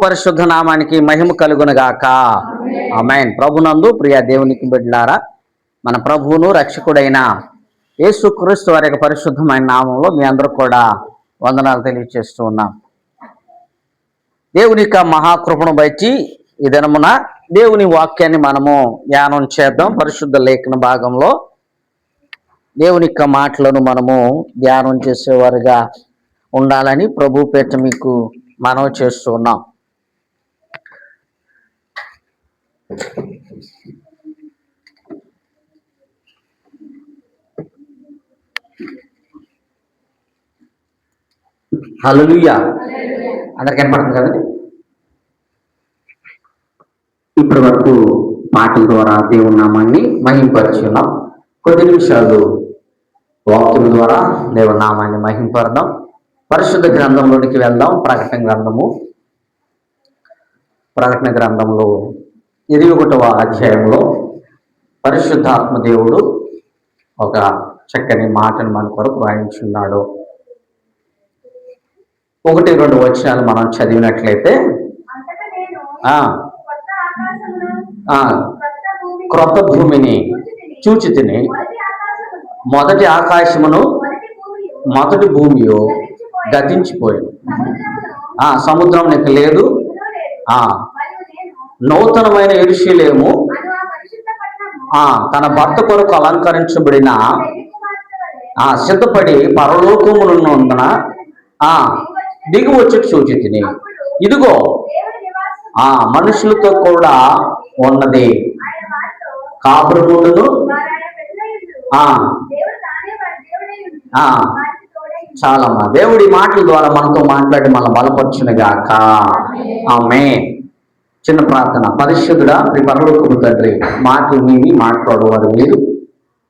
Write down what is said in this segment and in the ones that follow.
పరిశుద్ధ నామానికి మహిమ కలుగునుగాక. ఆమేన్. ప్రభునందు ప్రియ దేవునికి బిడ్డలారా, మన ప్రభువును రక్షకుడైన యేసుక్రీస్తు వారి యొక్క పరిశుద్ధమైన నామంలో మీ అందరూ కూడా వందనాలు తెలియజేస్తూ ఉన్నాం. దేవుని యొక్క మహాకృపను బట్టి ఈ దినమున దేవుని వాక్యాన్ని మనము ధ్యానం చేద్దాం. పరిశుద్ధ లేఖన భాగంలో దేవుని యొక్క మాటలను మనము ధ్యానం చేసేవారుగా ఉండాలని ప్రభు పేట మీకు మనవి చేస్తూ ఉన్నాం. హల్లెలూయా. అందరికి కనపడుతుంది కదండి. ఇప్పటి వరకు మాటల ద్వారా దేవుని నామాన్ని మహింపరుచున్నాం. కొద్ది నిమిషాలు వాక్యం ద్వారా దేవుని నామాన్ని మహింపరదాం. పరిశుద్ధ గ్రంథంలోనికి వెళ్దాం. ప్రకటన గ్రంథంలో 21వ అధ్యాయంలో పరిశుద్ధాత్మ దేవుడు ఒక చక్కని మాటను మన కొరకు రాయించున్నాడు. 1-2 వచనాలు మనం చదివినట్లయితే, క్రొత్త భూమిని చూచితిని, మొదటి ఆకాశమును మొదటి భూమియు గతించిపోయింది, సముద్రం నీకు లేదు, నూతనమైన యెరూషలేము తన భర్త కొరకు అలంకరించబడిన సిద్ధపడి పరలోకమునున్నందున దిగి వచ్చి చూచితిని. ఇదిగో మనుషులతో కూడా ఉన్నది కాపురముండును. చాలమ్మా, దేవుడి మాటల ద్వారా మనతో మాట్లాడి మనం బలపరచునుగాక. ఆమేన్. చిన్న ప్రార్థన. పరిశుద్ధుడా, మీ పరలోకపు తండ్రి, మాటలు మీవి, మాట్లాడేవారు మీరు.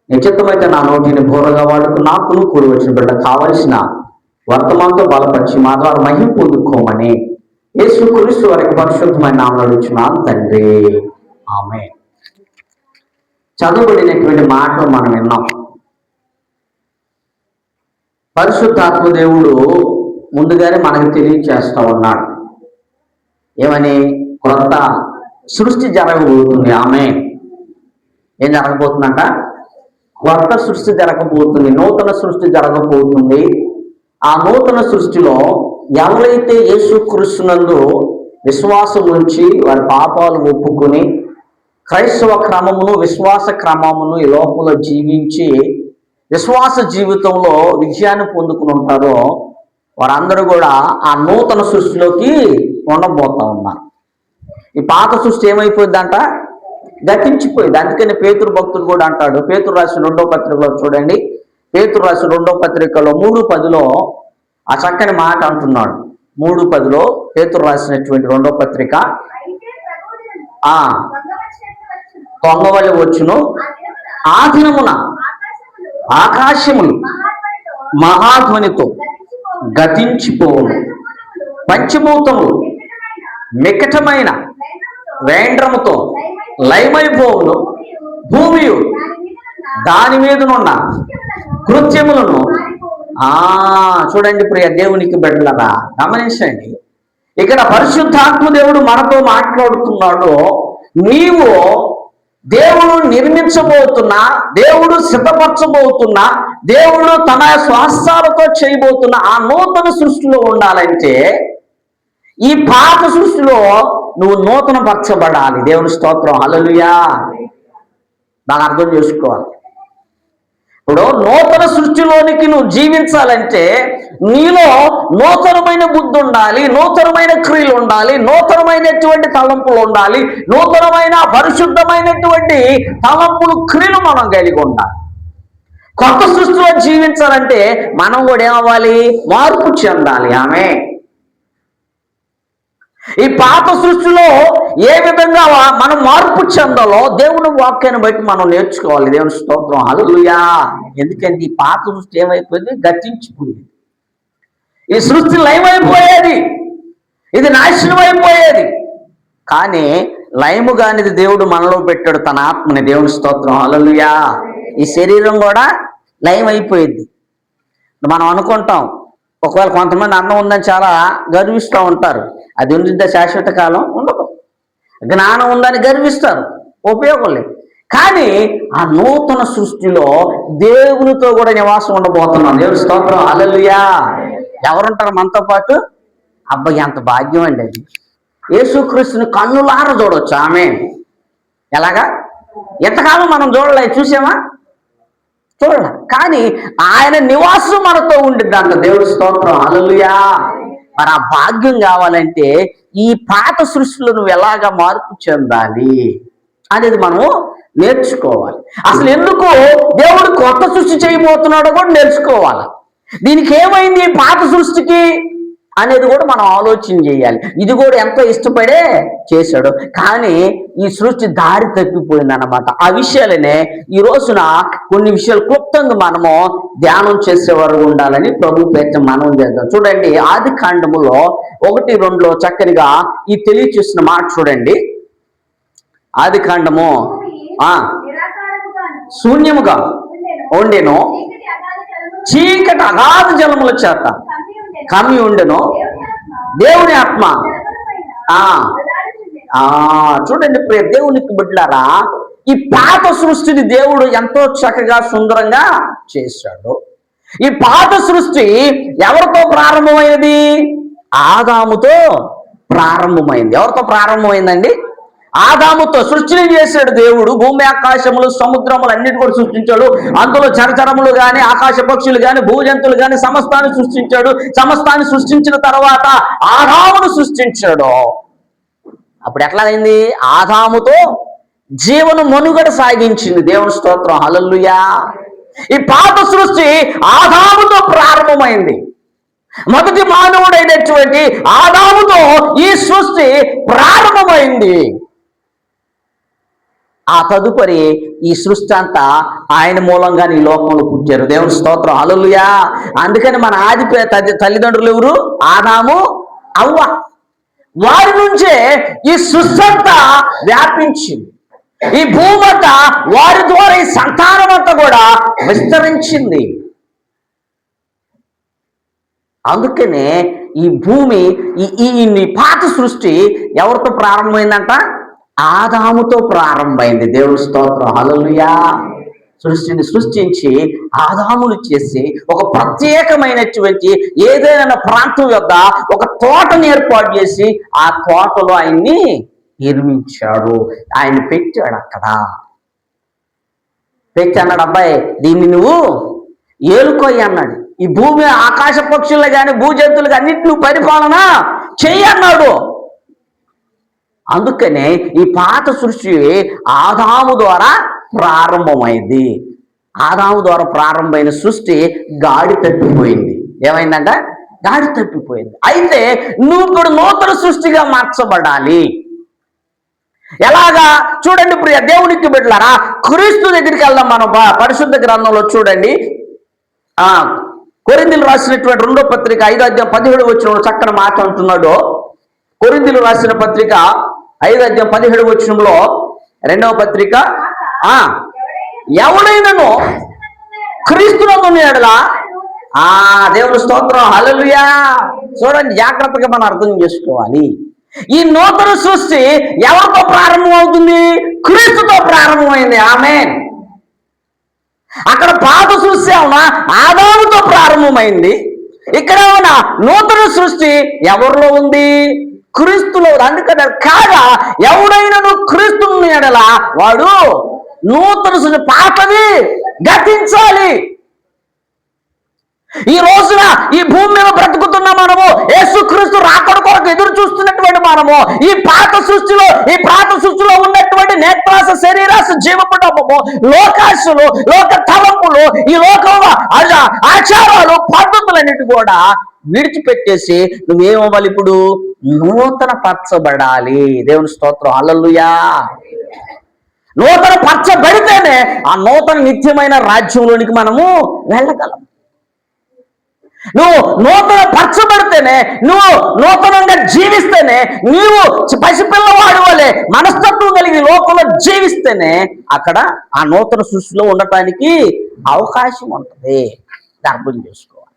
నిశ్చితమైతే నా నోటిని బోరగా వాడుకు నాకును కూడి వచ్చిన బిడ్డ కావలసిన వర్తమానంతో బలపరిచి మా ద్వారా మహిమ పొందుకోమని యేసుక్రీస్తు వారికి పరిశుద్ధమైన నామములో అడుగుచున్నాను తండ్రి. ఆమేన్. చదువుబడినటువంటి మాటలు మనం విన్నాం. పరిశుద్ధాత్మ దేవుడు ముందుగానే మనకు తెలియచేస్తా ఉన్నాడు. ఏమని? క్రొత్త సృష్టి జరగబోతుంది. ఆమేన్. ఏం జరగబోతుందంట? క్రొత్త సృష్టి జరగబోతుంది, నూతన సృష్టి జరగబోతుంది. ఆ నూతన సృష్టిలో ఎవరైతే యేసుక్రీస్తునందు విశ్వాసం ఉంచి వారి పాపాలు ఒప్పుకొని క్రైస్తవ క్రమమును విశ్వాస క్రమమును ఈ లోకంలో జీవించి విశ్వాస జీవితంలో విజయాన్ని పొందుకుని ఉంటారో వారందరూ కూడా ఆ నూతన సృష్టిలోకి ఉండబోతా ఉన్నారు. ఈ పాత సృష్టి ఏమైపోయిందంట? గతించిపోయింది. అందుకని పేతురు భక్తుడు కూడా అంటాడు. పేతురు రాసిన 2వ పత్రికలో చూడండి. పేతురు రాసిన 2వ పత్రికలో 3:10లో ఆ చక్కని మాట అంటున్నాడు. 3:10లో పేతురు రాసినటువంటి 2వ పత్రిక, దొంగవలి వచ్చును, ఆ దినమున ఆకాశములు మహాధ్వనితో గతించిపోవును, పంచభూతములు మికటమైన వేండ్రముతో లయమైపోవును, భూమియు దాని మీదనున్న కృత్యములను. చూడండి ప్రియ దేవునికి బిడ్డలారా, గమనించండి. ఇక్కడ పరిశుద్ధాత్మ దేవుడు మనతో మాట్లాడుతున్నాడు. నీవు దేవుడు నిర్మించబోతున్నా, దేవుడు సిద్ధపరచబోతున్నా, దేవుడు తన శ్వాసాలతో చేయబోతున్న ఆ నూతన సృష్టిలో ఉండాలంటే ఈ పాత సృష్టిలో నువ్వు నూతన పరచబడాలి. దేవుని స్తోత్రం. హల్లెలూయా. దాన్ని అర్థం చేసుకోవాలి. ఇప్పుడు నూతన సృష్టిలోనికి నువ్వు జీవించాలంటే నీలో నూతనమైన బుద్ధి ఉండాలి, నూతనమైన క్రియలు ఉండాలి, నూతనమైనటువంటి తలంపులు ఉండాలి, నూతనమైన పరిశుద్ధమైనటువంటి తలంపులు క్రియలు మనం కలిగి ఉండాలి. కొత్త సృష్టిలో జీవించాలంటే మనం కూడా ఏమవ్వాలి? మార్పు చెందాలి. ఆమె ఈ పాత సృష్టిలో ఏ విధంగా మనం మార్పు చెందాలో దేవుని వాక్యాన్ని బట్టి మనం నేర్చుకోవాలి. దేవుని స్తోత్రం. హల్లెలూయా. ఎందుకంటే ఈ పాత సృష్టి ఏమైపోయింది? గతించిపోయింది. ఈ సృష్టి లయమైపోయేది, ఇది నాశనం అయిపోయేది. కానీ లయము కానిది దేవుడు మనలో పెట్టాడు తన ఆత్మని. దేవుని స్తోత్రం. హల్లెలూయా. ఈ శరీరం కూడా లయం అయిపోయింది. మనం అనుకుంటాం ఒకవేళ కొంతమంది అన్నం ఉందని చాలా గర్విస్తూ ఉంటారు. అది ఉండిద్దా శాశ్వత కాలం? ఉండదు. జ్ఞానం ఉందని గర్విస్తారు, ఉపయోగం లేదు. కానీ ఆ నూతన సృష్టిలో దేవునితో కూడా నివాసం ఉండబోతున్నాం. దేవుని స్తోత్రం, హల్లెలూయా. ఎవరుంటారు మనతో పాటు? అబ్బాయి ఎంత భాగ్యం అండి అది. యేసుక్రీస్తుని కన్నులార చూడవచ్చు. ఆమె ఎలాగా? ఎంతకాలం మనం చూడలే, చూసామా? చూడాల. కానీ ఆయన నివాసం మనతో ఉండిద్ది అంట. దేవుడి స్తోత్రం, హల్లెలూయా. మరి ఆ భాగ్యం కావాలంటే ఈ పాత సృష్టిలో నువ్వు ఎలాగా మార్పు చెందాలి అనేది మనము నేర్చుకోవాలి. అసలు ఎందుకు దేవుడు కొత్త సృష్టి చేయబోతున్నాడో కూడా నేర్చుకోవాలి. దీనికి ఏమైంది పాత సృష్టికి అనేది కూడా మనం ఆలోచన చేయాలి. ఇది కూడా ఎంతో ఇష్టపడే చేశాడు, కానీ ఈ సృష్టి దారి తప్పిపోయింది అన్నమాట. ఆ విషయాలనే ఈ రోజున కొన్ని విషయాలు క్లుప్తంగా మనము ధ్యానం చేసేవారు ఉండాలని ప్రభు పేట మనం చేద్దాం. చూడండి, ఆది కాండములో 1:2 చక్కనిగా ఈ తెలియచేసిన మాట చూడండి. ఆది కాండము శూన్యముగా ఉండెను, చీకటి అగాధ జలముల చేత కమ్మి ఉండెను, దేవుని ఆత్మ. చూడండి ప్రియ దేవునికి బిడ్డలారా, ఈ పాత సృష్టిని దేవుడు ఎంతో చక్కగా సుందరంగా చేశాడు. ఈ పాత సృష్టి ఎవరితో ప్రారంభమైనది? ఆదాముతో ప్రారంభమైంది. ఎవరితో ప్రారంభమైందండి? ఆదాముతో. సృష్టిని చేశాడు దేవుడు. భూమి ఆకాశములు సముద్రములు అన్నిటి కూడా సృష్టించాడు. అందులో చరచరములు గాని, ఆకాశ పక్షులు గాని, భూజంతులు గాని సమస్తాన్ని సృష్టించాడు. సమస్తాన్ని సృష్టించిన తర్వాత ఆదామును సృష్టించాడు. అప్పుడు ఎట్లా అయింది? ఆదాముతో జీవన మనుగడ సాగించింది. దేవుని స్తోత్రం, హల్లెలూయా. ఈ పాత సృష్టి ఆదాముతో ప్రారంభమైంది. మొదటి మానవుడైనటువంటి ఆదాముతో ఈ సృష్టి ప్రారంభమైంది. ఆ తదుపరి ఈ సృష్టి అంతా ఆయన మూలంగా ఈ లోకంలో పుట్టారు. దేవుని స్తోత్రం, హల్లెలూయా. అందుకని మన ఆది తల్లిదండ్రులు ఎవరు? ఆదాము, అవ్వ. వారి నుంచే ఈ సృష్టి అంతా వ్యాపించింది. ఈ భూమి అంతా వారి ద్వారా ఈ సంతానం అంతా కూడా విస్తరించింది. అందుకనే ఈ భూమి ఈ పాత సృష్టి ఎవరితో ప్రారంభమైందంట? ఆదాముతో ప్రారంభమైంది. దేవుని స్తోత్రం, హల్లెలూయా. సృష్టిని సృష్టించి ఆదామును చేసి ఒక ప్రత్యేకమైనటువంటి ఏదైనా ప్రాంతం యొద్ద ఒక తోటని ఏర్పాటు చేసి ఆ తోటలో ఆయన్ని నిర్మించాడు. ఆయన పెట్టాడు అక్కడ. పెట్టి అన్నాడు, అబ్బాయి దీన్ని నువ్వు ఏలుకోయి అన్నాడు. ఈ భూమి ఆకాశ పక్షులు కానీ భూజంతువులు అన్నిటి నువ్వు పరిపాలన చెయ్యి అన్నాడు. అందుకనే ఈ పాత సృష్టి ఆదాము ద్వారా ప్రారంభమైంది. ఆదాము ద్వారా ప్రారంభమైన సృష్టి గాడి తప్పిపోయింది. ఏమైందంట? గాడి తప్పిపోయింది. అయితే నువ్వు ఇప్పుడు నూతన సృష్టిగా మార్చబడాలి. ఎలాగా? చూడండి ప్రియ దేవునికి బిడ్డలారా, క్రీస్తు దగ్గరికి వెళ్దాం మనం. పరిశుద్ధ గ్రంథంలో చూడండి, కొరింథీయులకు రాసినటువంటి 2వ పత్రిక 5:17 చక్కని మాట అంటున్నాడు. కొరింథీయులకు రాసిన పత్రిక 5:17 2వ పత్రిక, ఎవడైనను క్రీస్తునందు ఎడల దేవుని స్తోత్రం, హల్లెలూయా. చూడండి, జాగ్రత్తగా మనం అర్థం చేసుకోవాలి. ఈ నూతన సృష్టి ఎవరితో ప్రారంభం అవుతుంది? క్రీస్తుతో ప్రారంభమైంది. ఆమేన్. అక్కడ పాత సృష్టి ఏమన్నా ఆదాముతో ప్రారంభమైంది. ఇక్కడ ఏమన్నా నూతన సృష్టి ఎవరిలో ఉంది? క్రీస్తులో. అందుకని కాగా ఎవడైనా క్రీస్తుని ఎడల వాడు నూతన సృష్టి, పాతది గతించాలి. ఈ రోజున ఈ భూమి మీద బ్రతుకుతున్న మనము, యేసుక్రీస్తు రాకడ కొరకు ఎదురు చూస్తున్నటువంటి మనము, ఈ పాత సృష్టిలో ఉన్నటువంటి నేత్రాస, శరీరాస, జీవపడము, లోకాశలు, లోక తలంపులు, ఈ లోకంలో ఆచారాలు, పద్ధతులన్నిటి కూడా విడిచిపెట్టేసి నువ్వేమవ్వాలి? ఇప్పుడు నూతన పరచబడాలి. దేవుని స్తోత్రం, హల్లెలూయా. నూతన పరచబడితేనే ఆ నూతన నిత్యమైన రాజ్యంలోనికి మనము వెళ్ళగలం. నువ్వు నూతన పరచబడితేనే, నువ్వు నూతనంగా జీవిస్తేనే, నీవు పసిపిల్లవాడు వలె మనస్తత్వం కలిగి లోకంలో జీవిస్తేనే అక్కడ ఆ నూతన సృష్టిలో ఉండటానికి అవకాశం ఉంటుంది. అర్థం చేసుకోవాలి.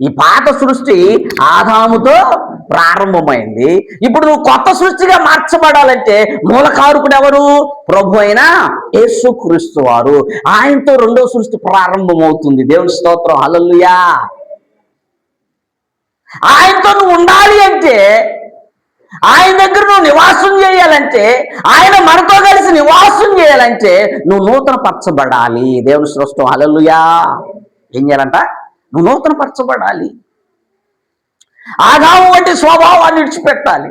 ఈ పాత సృష్టి ఆదాముతో ప్రారంభమైంది. ఇప్పుడు నువ్వు కొత్త సృష్టిగా మార్చబడాలంటే మూలకారకుడు ఎవరు? ప్రభు అయిన యేసుక్రీస్తు వారు. ఆయనతో రెండో సృష్టి ప్రారంభమవుతుంది. దేవుని స్తోత్రం, హల్లెలూయా. ఆయనతో నువ్వు ఉండాలి అంటే, ఆయన దగ్గర నువ్వు నివాసం చేయాలంటే, ఆయన మనతో కలిసి నివాసం చేయాలంటే నువ్వు నూతన పరచబడాలి. దేవుని స్తోత్రం, హల్లెలూయా. ఏం చేయాలంట? నువ్వు నూతన పరచబడాలి. ఆదాము వంటి స్వభావాన్ని విడిచిపెట్టాలి.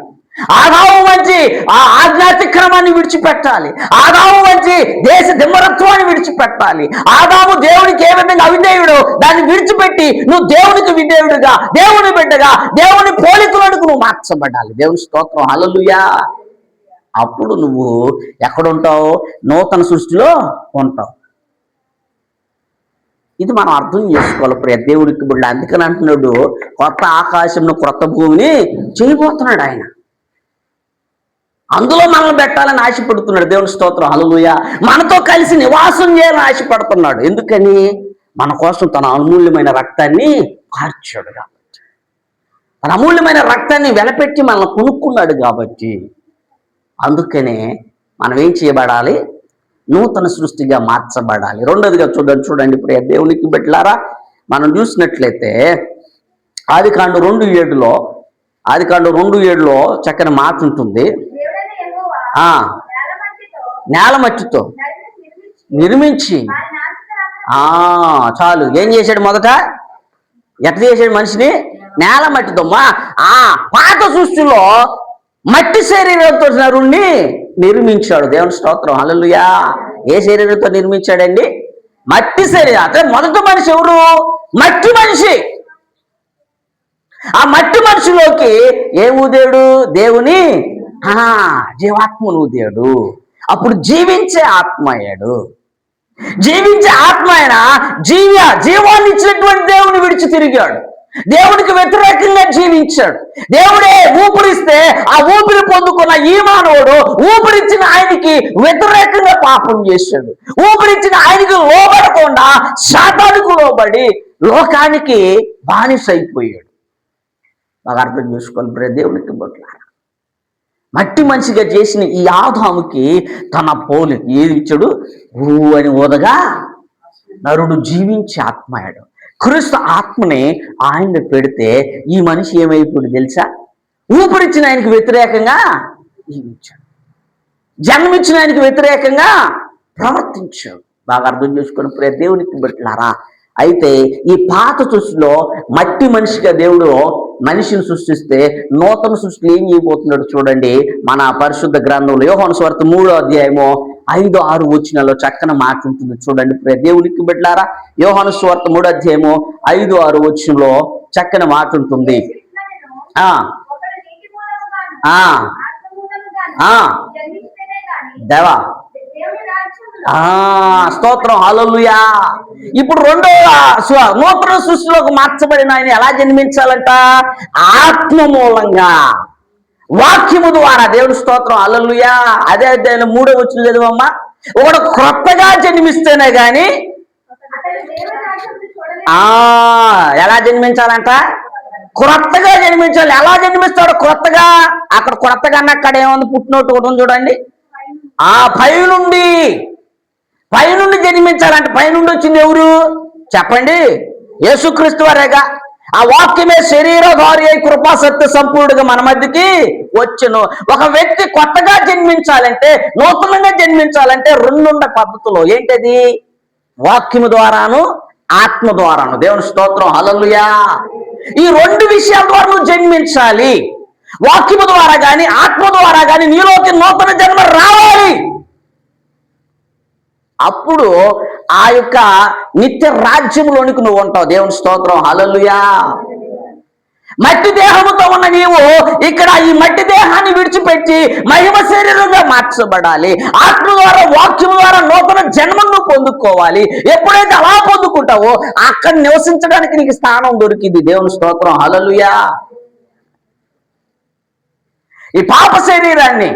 ఆదాము వంటి ఆ ఆజ్ఞాతిక్రమాన్ని విడిచిపెట్టాలి. ఆదాము వంటి దేశ దిమ్మరత్వాన్ని విడిచిపెట్టాలి. ఆదాము దేవునికి ఏ విధంగా అవిధేయుడు దాన్ని విడిచిపెట్టి నువ్వు దేవునికి విధేయుడుగా, దేవుని బిడ్డగా, దేవుని పోలికలకు నువ్వు మార్చబడాలి. దేవుని స్తోత్రం, హల్లెలూయా. అప్పుడు నువ్వు ఎక్కడుంటావు? నూతన సృష్టిలో ఉంటావు. ఇది మనం అర్థం చేసుకోవాలి ప్రియ దేవుడికి బిడ్డ. అందుకని అంటున్నాడు, కొత్త ఆకాశంను క్రొత్త భూమిని చేయబోతున్నాడు ఆయన. అందులో మనల్ని పెట్టాలని ఆశపడుతున్నాడు. దేవుని స్తోత్రం, హల్లెలూయా. మనతో కలిసి నివాసం చేయాలని ఆశపడుతున్నాడు. ఎందుకని? మన కోసం తన అమూల్యమైన రక్తాన్ని కార్చాడు కాబట్టి, తన అమూల్యమైన రక్తాన్ని వెలపెట్టి మనల్ని కొనుక్కున్నాడు కాబట్టి. అందుకనే మనం ఏం చేయబడాలి? నూతన సృష్టిగా మార్చబడాలి. రెండోదిగా చూడండి ప్రియ దేవునికి బిడ్డలారా, మనం చూసినట్లయితే ఆదికాండం 2:7లో చక్కని మాట ఉంటుంది. నేల మట్టితో నిర్మించి చాలు. ఏం చేశాడు? మొదట ఎట్లా చేశాడు మనిషిని? నేల మట్టితో. పాత సృష్టిలో మట్టి శరీరంతో నరుణ్ణి నిర్మించాడు. దేవుని స్తోత్రం, హల్లెలూయా. ఏ శరీరంతో నిర్మించాడండి? మట్టి శరీరం. అంటే మొదటి మనిషి ఎవరు? మట్టి మనిషి. ఆ మట్టి మనిషిలోకి ఏం ఊదాడు? దేవుని జీవాత్మను ఊదాడు. అప్పుడు జీవించే ఆత్మ అయ్యాడు. జీవించే ఆత్మ అయినా జీవాన్ని ఇచ్చినటువంటి దేవుని విడిచి తిరిగాడు. దేవునికి వ్యతిరేకంగా జీవించాడు. దేవుడే ఊపిరిస్తే ఆ ఊపిరి పొందుకున్న ఈ మానవుడు ఊపిరిచ్చిన ఆయనకి వ్యతిరేకంగా పాపం చేశాడు. ఊపిరిచ్చిన ఆయనకి లోబడకుండా శాతానికి లోబడి లోకానికి బానిస అయిపోయాడు. బాగా అర్థం చేసుకోవాలి దేవునికి బొట్లారా. మట్టి మనిషిగా చేసిన ఈ ఆదాముకి తన పోలిక ఏది ఇచ్చాడు? ఊ అని ఓదగా నరుడు జీవించి ఆత్మయాడు. క్రీస్తు ఆత్మని ఆయన పెడితే ఈ మనిషి ఏమైపోయాడు తెలుసా? ఊపిరిచ్చిన ఆయనకి వ్యతిరేకంగా జీవించాడు. జన్మించిన ఆయనకి వ్యతిరేకంగా ప్రవర్తించాడు. బాగా అర్థం చేసుకుని ప్రియ దేవునికి బిడ్డలారా, అయితే ఈ పాత సృష్టిలో మట్టి మనిషిగా దేవుడు మనిషిని సృష్టిస్తే నూతన సృష్టిలో ఏం చేయబోతున్నాడు చూడండి. మన పరిశుద్ధ గ్రంథంలో యోహాను సువార్త 3:5-6 వచనాల్లో చక్కని మాట ఉంటుంది చూడండి ప్రియ దేవునికి బిడ్డలారా. యోహాను సువార్త 3:5-6 వచనంలో చక్కని మాట ఉంటుంది. దేవా స్తోత్రం, హల్లెలూయా. ఇప్పుడు నూతన సృష్టిలోకి మార్చబడిన ఆయన ఎలా జన్మించాలంట? ఆత్మ మూలంగా, వాక్యము ద్వారా. దేవుని స్తోత్రం, హల్లెలూయా. అదే 3వ వచనం చదివమ్మా. ఒకడు క్రొత్తగా జన్మిస్తేనే గాని ఎలా జన్మించాలంట? క్రొత్తగా జన్మించాలి. ఎలా జన్మిస్తాడు క్రొత్తగా? అక్కడ క్రొత్తగా అక్కడ ఏముంది? పుట్టినట్టు ఒకటి చూడండి. పైనుండి జన్మించాలంటే పైనుండి వచ్చింది ఎవరు చెప్పండి? యేసుక్రీస్తు వారేగా. ఆ వాక్యమే శరీరధారి అయి కృపా సత్య సంపూర్ణుడిగా మన మధ్యకి వచ్చును. ఒక వ్యక్తి కొత్తగా జన్మించాలంటే, నూతనంగా జన్మించాలంటే రెండుండ పద్ధతులు. ఏంటది? వాక్యము ద్వారాను, ఆత్మ ద్వారాను. దేవుని స్తోత్రం, హల్లెలూయా. ఈ రెండు విషయాల ద్వారా నువ్వు జన్మించాలి. వాక్యము ద్వారా గాని, ఆత్మ ద్వారా గాని నీలోకి నూతన జన్మ రావాలి. అప్పుడు ఆ యొక్క నిత్య రాజ్యంలోనికి నువ్వు ఉంటావు. దేవుని స్తోత్రం, హల్లెలూయా. మట్టి దేహముతో ఉన్న నీవు ఇక్కడ ఈ మట్టి దేహాన్ని విడిచిపెట్టి మహిమ శరీరంగా మార్చబడాలి. ఆత్మ ద్వారా, వాక్యం ద్వారా నూతన జన్మను పొందుకోవాలి. ఎప్పుడైతే అలా పొందుకుంటావో అక్కడ నివసించడానికి నీకు స్థానం దొరికింది. దేవుని స్తోత్రం, హల్లెలూయా. ఈ పాప శరీరాన్ని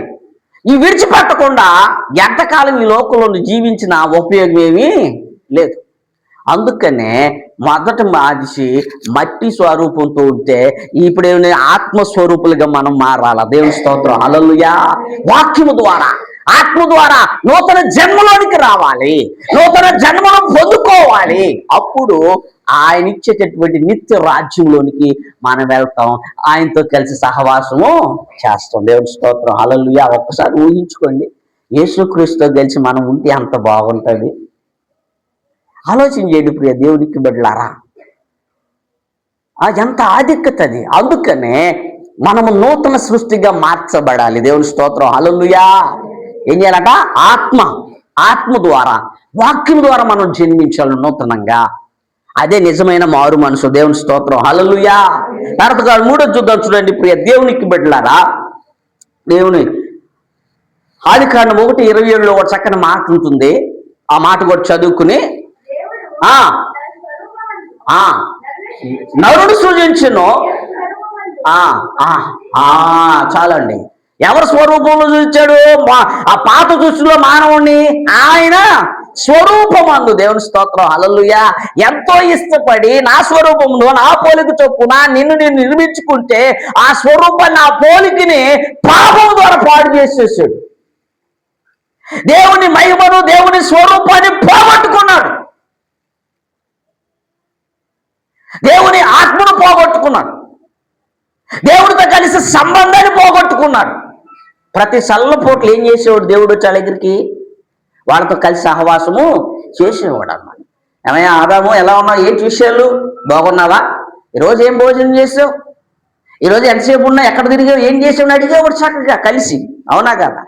ఈ విడిచిపెట్టకుండా ఎంతకాలం ఈ లోకంలో జీవించిన ఉపయోగం ఏమీ లేదు. అందుకనే మొదట మనిషి మట్టి స్వరూపంతో ఉంటే ఇప్పుడు ఆత్మస్వరూపులుగా మనం మారాల. దేవుని స్తోత్రం, హల్లెలూయా. వాక్యము ద్వారా, ఆత్మ ద్వారా నూతన జన్మలోనికి రావాలి, నూతన జన్మను పొందుకోవాలి. అప్పుడు ఆయన ఇచ్చేటటువంటి నిత్య రాజ్యంలోనికి మనం వెళ్తాం, ఆయనతో కలిసి సహవాసము చేస్తాం. దేవుని స్తోత్రం, హల్లెలూయా. ఒక్కసారి ఊహించుకోండి, యేసుక్రీస్తుతో కలిసి మనం ఉంటే అంత బాగుంటుంది. ఆలోచన చేయండి ప్రియ దేవునికి బిడ్డలారా, ఎంత ఆధిక్యత అది. అందుకనే మనము నూతన సృష్టిగా మార్చబడాలి. దేవుని స్తోత్రం, హల్లెలూయా. ఏం చేయాలట? ఆత్మ ద్వారా, వాక్యం ద్వారా మనం జన్మించాలి నూతనంగా. అదే నిజమైన మారు మనసు. దేవుని స్తోత్రం, హల్లెలూయా. తర్వాత మూడో చూద్దాం, చూడండి ప్రియ దేవునికి బిడ్డలారా. దేవుని ఆదికాండం 1:27లో ఒక చక్కని మాట ఉంటుంది. ఆ మాట కూడా చదువుకుని, నరుడు సృజించును. చాలండి. ఎవరి స్వరూపంలో చూచాడు? ఆ పాత దృష్టిలో మానవుణ్ణి ఆయన స్వరూపమందు. దేవుని స్తోత్రం, హల్లెలూయా. ఎంతో ఇష్టపడి నా స్వరూపంలో నా పోలిక చొప్పున నిన్ను నేను నిర్మించుకుంటే ఆ స్వరూపాన్ని, ఆ పోలికని పాపం ద్వారా పాడు చేసేసాడు. దేవుని మహిమను, దేవుని స్వరూపాన్ని పోగొట్టుకున్నాడు. దేవుని ఆత్మను పోగొట్టుకున్నాడు. దేవుడితో కలిసి సంబంధాన్ని పోగొట్టుకున్నాడు. ప్రతి సల్లపోట్లు ఏం చేసేవాడు? దేవుడు వచ్చి దగ్గరికి వాళ్ళతో కలిసి సహవాసము చేసేవాడు అన్నమాట. ఏమయ్యా ఆదాము, ఎలా ఉన్నావు? ఏంటి విషయాలు? బాగున్నావా? ఈరోజు ఏం భోజనం చేసావు? ఈరోజు ఎంతసేపు ఉన్నా, ఎక్కడ తిరిగావు, ఏం చేసావు అడిగేవాడు చక్కగా కలిసి. అవునా కదా?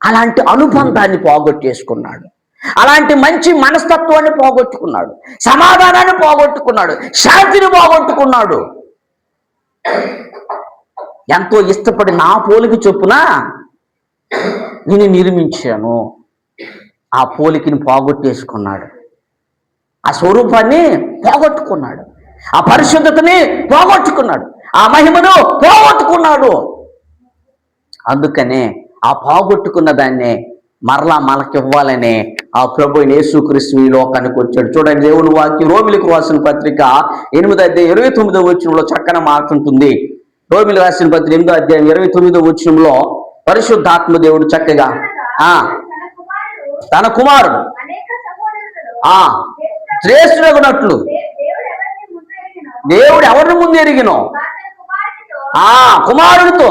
అలాంటి అనుబంధాన్ని పోగొట్టేసుకున్నాడు. అలాంటి మంచి మనస్తత్వాన్ని పోగొట్టుకున్నాడు, సమాధానాన్ని పోగొట్టుకున్నాడు, శాంతిని పోగొట్టుకున్నాడు. ఎంతో ఇష్టపడి నా పోలిక చొప్పున నేను నిర్మించాను. ఆ పోలికని పోగొట్టేసుకున్నాడు, ఆ స్వరూపాన్ని పోగొట్టుకున్నాడు, ఆ పరిశుద్ధతని పోగొట్టుకున్నాడు, ఆ మహిమను పోగొట్టుకున్నాడు. అందుకనే ఆ పోగొట్టుకున్న దాన్నే మరలా మనకివ్వాలనే ఆ ప్రభు యేసుక్రీస్తు ఈ లోకానికి వచ్చాడు. చూడండి దేవుని వాక్యం రోమిలకు రాసిన పత్రిక 8:29 చక్కన మాట ఉంటుంది. రోమిలు రాసిన పత్రిక 8:29 పరిశుద్ధాత్మ దేవుడు చక్కగా తన కుమారుడు శ్రేష్ఠుడగునట్లు దేవుడు ఎవరిని ముందు ఎరిగినో కుమారుడితో.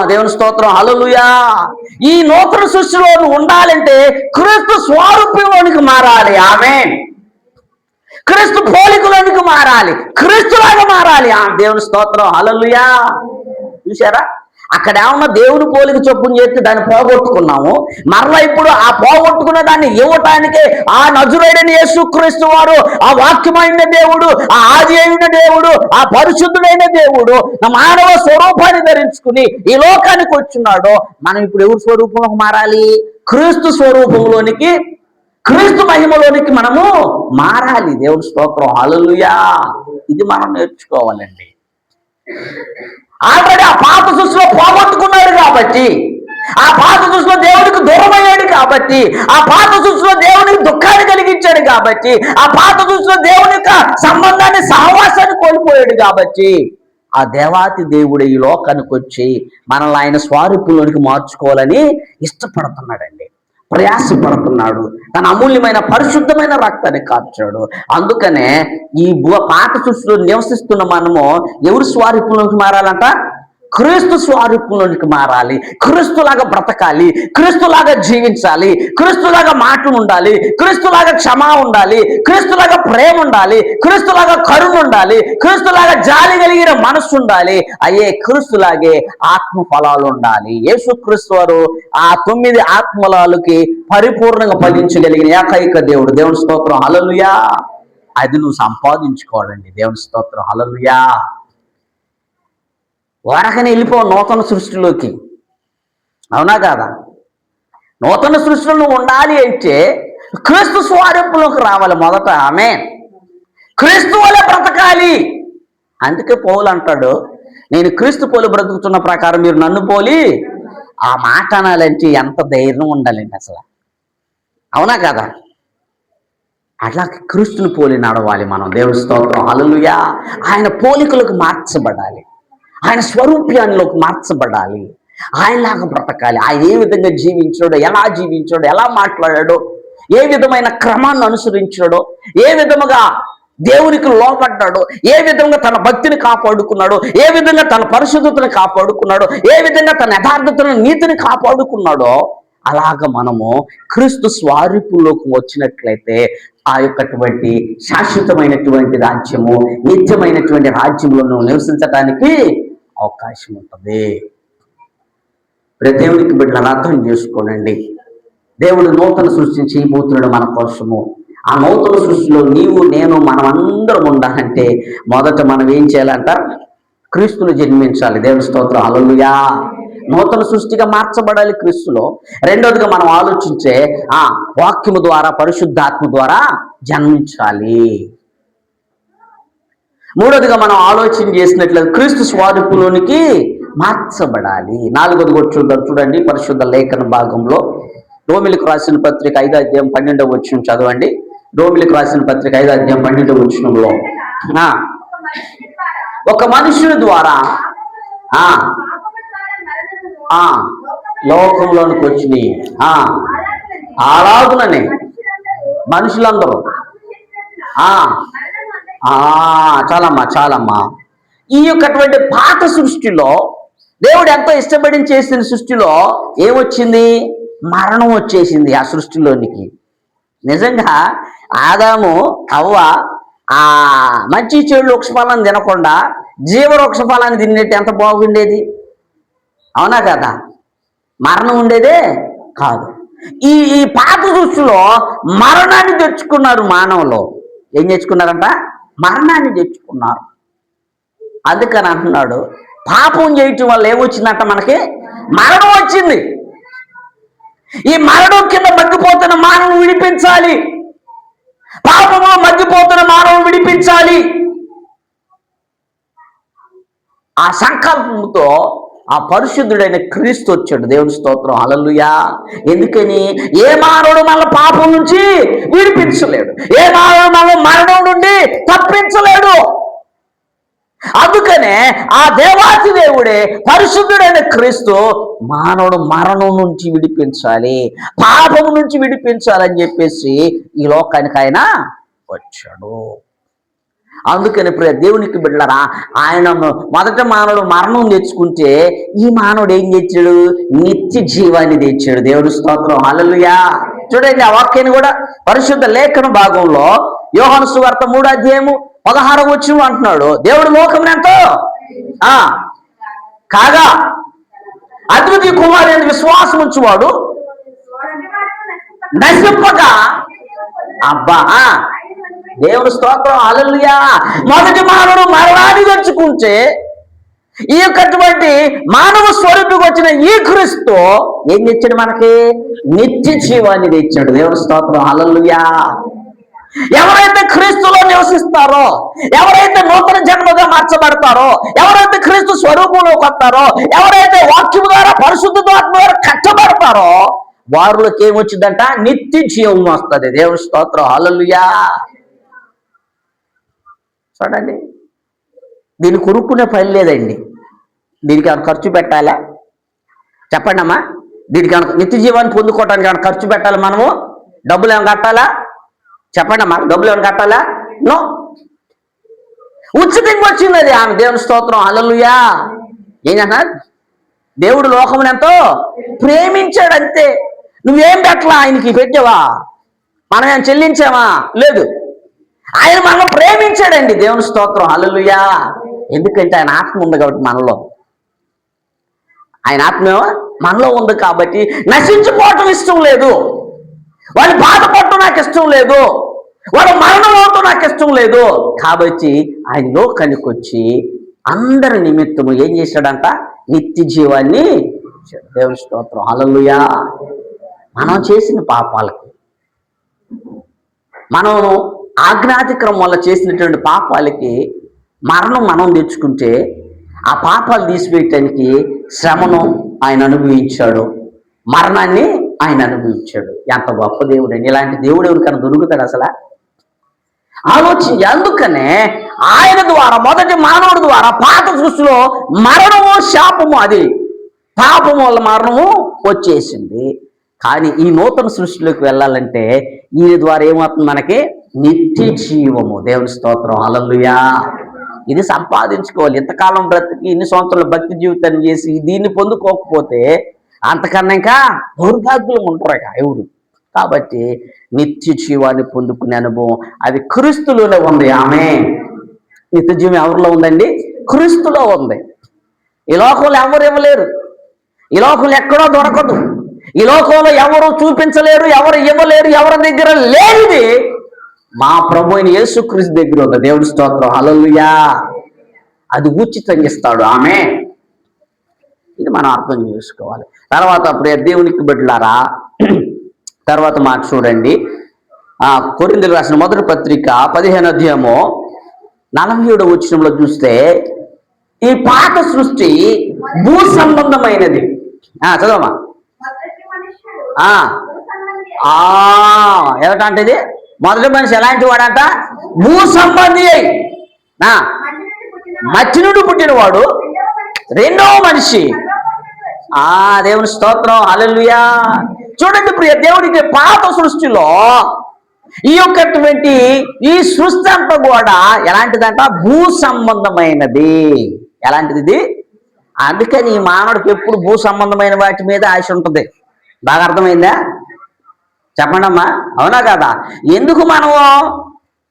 దేవుని స్తోత్రం, హల్లెలూయా. ఈ నూతన సృష్టిలో నువ్వు ఉండాలంటే క్రీస్తు స్వరూపంలోనికి మారాలి. ఆమేన్. క్రీస్తు పోలికలోనికి మారాలి, క్రీస్తులాగా మారాలి. దేవుని స్తోత్రం, హల్లెలూయా. చూసారా? అక్కడ ఏమన్నా దేవుని పోలిక చొప్పున చేస్తే దాన్ని పోగొట్టుకున్నాము. మరలా ఇప్పుడు ఆ పోగొట్టుకున్న దాన్ని ఇవ్వటానికే ఆ నజరేయుడైన యేసుక్రీస్తు వారు, ఆ వాక్యమైన దేవుడు, ఆ ఆది అయిన దేవుడు, ఆ పరిశుద్ధుడైన దేవుడు మానవ స్వరూపాన్ని ధరించుకుని ఈ లోకానికి వచ్చున్నాడు. మనం ఇప్పుడు ఎవరి స్వరూపంలోకి మారాలి? క్రీస్తు స్వరూపంలోనికి, క్రీస్తు మహిమలోనికి మనము మారాలి. దేవుని స్తోత్రం, హల్లెలూయా. ఇది మనం నేర్చుకోవాలండి. ఆల్రెడీ ఆ పాత సృష్టిలో పోగొట్టుకున్నాడు కాబట్టి, ఆ పాత సృష్టిలో దేవుడికి దూరమయ్యాడు కాబట్టి, ఆ పాత సృష్టిలో దేవునికి దుఃఖాన్ని కలిగించాడు కాబట్టి, ఆ పాత సృష్టిలో దేవుని యొక్క సంబంధాన్ని, సహవాసాన్ని కోల్పోయాడు కాబట్టి, ఆ దేవాతి దేవుడు ఈ లోకానికి వచ్చి మనల్ని ఆయన స్వరూపంలోనికి మార్చుకోవాలని ఇష్టపడుతున్నాడండి, ప్రయాసపడుతున్నాడు. తన అమూల్యమైన పరిశుద్ధమైన రక్తాన్ని కార్చాడు. అందుకనే ఈ పాత సృష్టిలో నివసిస్తున్న మనము ఎవరి స్వరూపంలోకి మారాలంట? క్రీస్తు స్వరూపంలోనికి మారాలి. క్రీస్తులాగా బ్రతకాలి, క్రీస్తులాగా జీవించాలి, క్రీస్తులాగా మాటలు ఉండాలి, క్రీస్తులాగా క్షమ ఉండాలి, క్రీస్తులాగా ప్రేమ ఉండాలి, క్రీస్తులాగా కరుణ ఉండాలి, క్రీస్తులాగా జాలి కలిగిన మనస్సు ఉండాలి. అయ్యే క్రీస్తులాగే ఆత్మ ఫలాలు ఉండాలి. యేసుక్రీస్తు వారు ఆ 9 ఆత్మలాలకి పరిపూర్ణంగా ఫలించగలిగిన ఏకైక దేవుడు. దేవుని స్తోత్రం, హల్లెలూయా. అది నువ్వు సంపాదించుకోవాలండి. దేవుని స్తోత్రం, హల్లెలూయా. వరకని వెళ్ళిపో నూతన సృష్టిలోకి. అవునా కాదా? నూతన సృష్టిలో నువ్వు ఉండాలి అంటే క్రీస్తు స్వరూపంలోకి రావాలి మొదట. ఆమేన్. క్రీస్తు వలె బ్రతకాలి. అందుకే పౌలు అంటాడు, నేను క్రీస్తు పోలి బ్రతుకుతున్న ప్రకారం మీరు నన్ను పోలి. ఆ మాట అనాలంటే ఎంత ధైర్యం ఉండాలండి అసలు. అవునా కదా? అట్లా క్రీస్తుని పోలి నడవాలి మనం. దేవుని స్తోత్రం, హల్లెలూయా. ఆయన పోలికలకు మార్చబడాలి, ఆయన స్వరూప్యాల్లోకి మార్చబడాలి, ఆయనలాగా బ్రతకాలి. ఆయన ఏ విధంగా జీవించాడో, ఎలా మాట్లాడాడో, ఏ విధమైన క్రమాన్ని అనుసరించాడో, ఏ విధముగా దేవునికి లోపడ్డాడో, ఏ విధంగా తన భక్తిని కాపాడుకున్నాడో, ఏ విధంగా తన పరిశుద్ధతను కాపాడుకున్నాడో, ఏ విధంగా తన యథార్థతను, నీతిని కాపాడుకున్నాడో, అలాగ మనము క్రీస్తు స్వరూపంలోకి వచ్చినట్లయితే ఆ యొక్కటువంటి శాశ్వతమైనటువంటి రాజ్యము, నిత్యమైనటువంటి రాజ్యంలో నువ్వు నివసించడానికి అవకాశం ఉంటుంది. దేవునికి బిడ్డలను అర్థం చేసుకోనండి. దేవుడు నూతన సృష్టిని చేయబోతున్నాడు మన కోసము. ఆ నూతన సృష్టిలో నీవు, నేను, మనం అందరం ఉండాలంటే మొదట మనం ఏం చేయాలంట? క్రీస్తును జన్మించాలి. దేవుని స్తోత్రం, హల్లెలూయా. నూతన సృష్టిగా మార్చబడాలి క్రీస్తులో. రెండోదిగా మనం ఆలోచించే వాక్యము ద్వారా, పరిశుద్ధాత్మ ద్వారా జన్మించాలి. మూడోదిగా మనం ఆలోచన చేసినట్లయితే క్రీస్తు స్వరూపంలోనికి మార్చబడాలి. నాలుగోది కూడా చూడండి, పరిశుద్ధ లేఖన భాగంలో రోమిలకు రాసిన పత్రిక 5వ అధ్యాయం 12వ వచనం చదవండి. రోమిలకు రాసిన పత్రిక 5వ అధ్యాయం 12వ వచనంలో ఒక మనుషుని ద్వారా లోకంలోనికి వచ్చినాయి. అలాగుననే మనుషులందరూ చాలమ్మా ఈ యొక్కటువంటి పాత సృష్టిలో దేవుడు ఎంతో ఇష్టపడి చేసిన సృష్టిలో ఏమొచ్చింది? మరణం వచ్చేసింది ఆ సృష్టిలోనికి. నిజంగా ఆదాము, అవ్వ మంచి చెడు వృక్షఫలాన్ని తినకుండా జీవవృక్ష ఫలాన్ని తిన్నట్టు ఎంత బాగుండేది, అవునా కదా? మరణం ఉండేదే కాదు. ఈ పాత దృష్టిలో మరణాన్ని తెచ్చుకున్నారు. మానవులు ఏం తెచ్చుకున్నారంట? మరణాన్ని తెచ్చుకున్నారు. అందుకని అంటున్నాడు, పాపం చేయటం వల్ల ఏమొచ్చిందంట? మనకి మరణం వచ్చింది. ఈ మరణం కింద మగ్గిపోతున్న మానవుని విడిపించాలి, పాపంలో మగ్గిపోతున్న మానవుని విడిపించాలి. ఆ సంకల్పంతో ఆ పరిశుద్ధుడైన క్రీస్తు వచ్చాడు. దేవుని స్తోత్రం, హల్లెలూయా. ఎందుకని? ఏ మానవుడు మన పాపం నుంచి విడిపించలేడు, ఏ మానవుడు మన మరణం నుండి తప్పించలేడు. అందుకనే ఆ దేవాతి దేవుడే, పరిశుద్ధుడైన క్రీస్తు మానవుడు మరణం నుంచి విడిపించాలి, పాపం నుంచి విడిపించాలని చెప్పేసి ఈ లోకానికి ఆయన వచ్చాడు. అందుకని దేవునికి బిడ్డలారా, ఆయన మొదట మానవుడు మరణం తెచ్చుకుంటే ఈ మానవుడు ఏం తెచ్చాడు? నిత్య జీవాన్ని తెచ్చాడు. దేవుని స్తోత్రం, హల్లెలూయా. చూడండి ఆ వాక్యాన్ని కూడా పరిశుద్ధ లేఖన భాగంలో యోహాను సువార్త 3వ అధ్యాయము 16వ వచనం అంటున్నాడు, దేవుడు లోకమును ఎంతో కాగా అద్వితీయ కుమారుని విశ్వాసం ఉంచువాడు నశింపగా. అబ్బా, దేవుని స్తోత్రం, హల్లెలూయా. మొదటి మానవుడు మరణాన్ని తెచ్చుకుంటే ఈ యొక్కటువంటి మానవ స్వరూపుకి వచ్చిన ఈ క్రీస్తు ఏం తెచ్చాడు? మనకి నిత్య జీవాన్ని తెచ్చాడు. దేవుని స్తోత్రం, హల్లెలూయా. ఎవరైతే క్రీస్తులో నివసిస్తారో, ఎవరైతే నూతన జన్మగా మార్చబడతారో, ఎవరైతే క్రీస్తు స్వరూపంలోకి వస్తారో, ఎవరైతే వాక్యం ద్వారా, పరిశుద్ధాత్మ ద్వారా కట్టబడతారో వారిలోకి ఏమొచ్చిందంట? నిత్య జీవం వస్తుంది. దేవుని స్తోత్రం, హల్లెలూయా. చూడండి, దీన్ని కొనుక్కునే పని లేదండి. దీనికి ఏమైనా ఖర్చు పెట్టాలా? చెప్పండి అమ్మా. దీనికి నిత్య జీవాన్ని పొందుకోవడానికి ఏమైనా ఖర్చు పెట్టాలి? మనము డబ్బులు ఏమైనా కట్టాలా? చెప్పండి అమ్మా, డబ్బులు ఏమైనా కట్టాలా? నో, ఉచితంగా వచ్చింది అది. ఆమె దేవుని స్తోత్రం, హల్లెలూయా. ఏంటన్నారు? దేవుడు లోకమును ఎంతో ప్రేమించాడు, అంతే. నువ్వేం పెట్టలా, ఆయనకి పెట్టావా? మనం ఏం చెల్లించావా? లేదు. ఆయన మనల్ని ప్రేమించాడండి. దేవుని స్తోత్రం, హల్లెలూయా. ఎందుకంటే ఆయన ఆత్మ ఉంది కాబట్టి మనలో, ఆయన ఆత్మ మనలో ఉంది కాబట్టి నశించిపోవటం ఇష్టం లేదు, వాళ్ళు బాధపడటం నాకు ఇష్టం లేదు, వాళ్ళు మరణం అవటం నాకు ఇష్టం లేదు. కాబట్టి ఆయన లోకానికి వచ్చి అందరి నిమిత్తము ఏం చేశాడంట? నిత్య జీవాన్ని. దేవుని స్తోత్రం, హల్లెలూయా. మనం చేసిన పాపాలకి, మనం ఆజ్ఞాతిక్రమం వల్ల చేసినటువంటి పాపాలకి మరణం మనం తెచ్చుకుంటే ఆ పాపాలు తీసివేయటానికి శ్రమను ఆయన అనుభవించాడు, మరణాన్ని ఆయన అనుభవించాడు. ఎంత గొప్ప దేవుడు అండి! ఇలాంటి దేవుడు ఎవరికైనా దొరుకుతాడు అసలు? ఆలోచించి, అందుకనే ఆయన ద్వారా, మొదటి మానవుడి ద్వారా పాత సృష్టిలో మరణము, శాపము, అది పాపము వల్ల మరణము వచ్చేసింది. కానీ ఈ నూతన సృష్టిలోకి వెళ్ళాలంటే ఈయన ద్వారా ఏమవుతుంది? మనకి నిత్య జీవము. దేవుని స్తోత్రం, హల్లెలూయా. ఇది సంపాదించుకోవాలి. ఇంతకాలం బ్రతికి ఇన్ని సంవత్సరాలు భక్తి జీవితాన్ని చేసి దీన్ని పొందుకోకపోతే అంతకన్నా ఇంకా దౌర్భాగ్యం ఉంటారు ఎవరు. కాబట్టి నిత్య జీవాన్ని పొందుకునే అనుభవం అది క్రీస్తులోనే ఉంది. ఆమె నిత్య జీవం ఎవరిలో ఉందండి? క్రీస్తులో ఉంది. ఈ లోకంలో ఎవరు ఇవ్వలేరు, ఈ లోకంలో ఎక్కడో దొరకదు, ఈ లోకంలో ఎవరు చూపించలేరు, ఎవరు ఇవ్వలేరు, ఎవరి దగ్గర లేనిది మా ప్రభు అయిన యేసుక్రీస్తు దగ్గర ఉంది. దేవుని స్తోత్రం, హల్లెలూయా. అది ఉచితంగా ఇస్తాడు. ఆమె ఇది మనం అర్థం చేసుకోవాలి. తర్వాత దేవునికి బిడ్డలారా, తర్వాత మాట చూడండి, కొరింథీయులకు రాసిన మొదటి పత్రిక 15వ అధ్యాయము 47వ వచనంలో చూస్తే ఈ పాత సృష్టి భూ సంబంధమైనది. చదవమా. ఏమిటంటే మొదటి మనిషి ఎలాంటి వాడంట? భూ సంబంధి అయి మట్టి నుండి పుట్టినవాడు రెండవ మనిషి. దేవుని స్తోత్రం, హల్లెలూయా. చూడండి ప్రియ దేవుడికి పాత సృష్టిలో ఈ యొక్కటువంటి ఈ సృష్టి అంతా కూడా ఎలాంటిదంట? భూ సంబంధమైనది. ఎలాంటిది ఇది? అందుకని ఈ మానవుడికి ఎప్పుడు భూ సంబంధమైన వాటి మీద ఆశ ఉంటుంది. బాగా అర్థమైందా? చెప్పండి అమ్మా, అవునా కదా? ఎందుకు మనము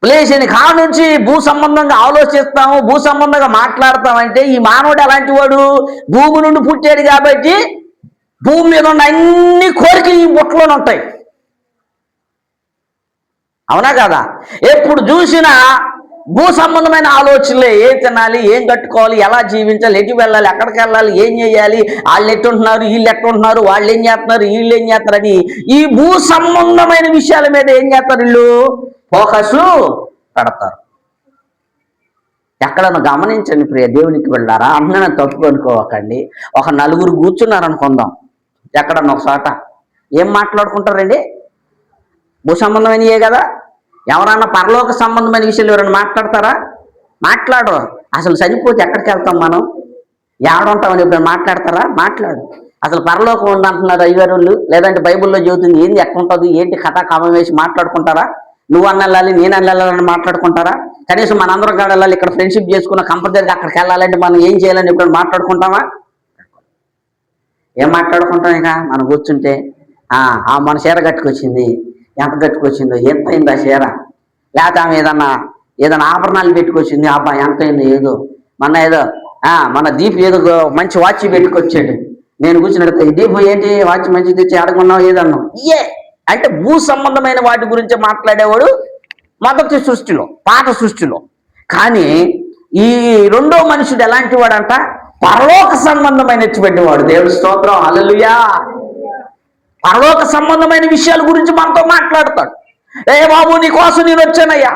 ప్లేస్ని కా నుంచి భూ సంబంధంగా ఆలోచిస్తాము, భూ సంబంధంగా మాట్లాడతామంటే ఈ మానవుడు ఎలాంటి వాడు? భూమి నుండి పుట్టాడు కాబట్టి భూమి మీద ఉన్న అన్ని కోరికలు ఈ బుట్టలోనే ఉంటాయి. అవునా కదా? ఎప్పుడు చూసినా భూ సంబంధమైన ఆలోచనలే. ఏం తినాలి, ఏం కట్టుకోవాలి, ఎలా జీవించాలి, ఎటు వెళ్ళాలి, ఎక్కడికి వెళ్ళాలి, ఏం చేయాలి, వాళ్ళు ఎట్టుంటున్నారు, వీళ్ళు ఎట్టుంటున్నారు, వాళ్ళు ఏం చేస్తున్నారు, వీళ్ళు ఏం చేస్తారని ఈ భూ సంబంధమైన విషయాల మీద ఏం చేస్తారు? వీళ్ళు ఫోకస్ పెడతారు. ఎక్కడన్నా గమనించండి ప్రియ దేవునికి వెళ్ళారా, అన్న తప్పు అనుకోకండి. ఒక నలుగురు కూర్చున్నారు అనుకుందాం ఎక్కడన్నా ఒక చోట, ఏం మాట్లాడుకుంటారండి? భూ సంబంధమైనయే కదా. ఎవరన్నా పరలోక సంబంధమైన విషయాలు ఎవరైనా మాట్లాడతారా? మాట్లాడరు. అసలు చనిపోతే ఎక్కడికి వెళ్తాం మనం? ఏడుంటామని ఎప్పుడైనా మాట్లాడతారా? మాట్లాడు. అసలు పరలోకం ఉందంటున్నారు అయ్యగారు, లేదంటే బైబిల్లో చెబుతుంది ఏంది, ఎక్కడ ఉంటుంది, ఏంటి కథా కామం వేసి మాట్లాడుకుంటారా? నువ్వు అన్న వెళ్ళాలి, నేను అన్న వెళ్ళాలని మాట్లాడుకుంటారా? కనీసం మనందరం కాడ వెళ్ళాలి, ఇక్కడ ఫ్రెండ్షిప్ చేసుకున్న కంపల్సరీగా అక్కడికి వెళ్ళాలంటే మనం ఏం చేయాలని ఎప్పుడైనా మాట్లాడుకుంటామా? ఏం మాట్లాడుకుంటాం? ఇక మనం కూర్చుంటే మన చీర కట్టుకొచ్చింది, ఎంత కట్టుకొచ్చిందో, ఎంత అయింది ఆ చీర, లేకపోతే ఆమె ఏదన్నా ఆభరణాలు పెట్టుకొచ్చింది, అబ్బా ఎంత అయిందో, ఏదో మన దీప్ ఏదో మంచి వాచ్ పెట్టుకొచ్చాడు, నేను కూర్చున్నట్టు ఈ దీపం ఏంటి వాచ్ మంచి తెచ్చి అడగమన్నావు, ఏదన్నావు. అంటే భూ సంబంధమైన వాటి గురించి మాట్లాడేవాడు మొదటి సృష్టిలో, పాత సృష్టిలో. కానీ ఈ రెండో మనుషుడు ఎలాంటి వాడంట? పరలోక సంబంధమైనటువంటి వాడు. దేవుని స్తోత్రం, హల్లెలూయా. పరలోక సంబంధమైన విషయాల గురించి మనతో మాట్లాడతాడు. ఏ బాబు, నీ కోసం నేను వచ్చానయ్యా,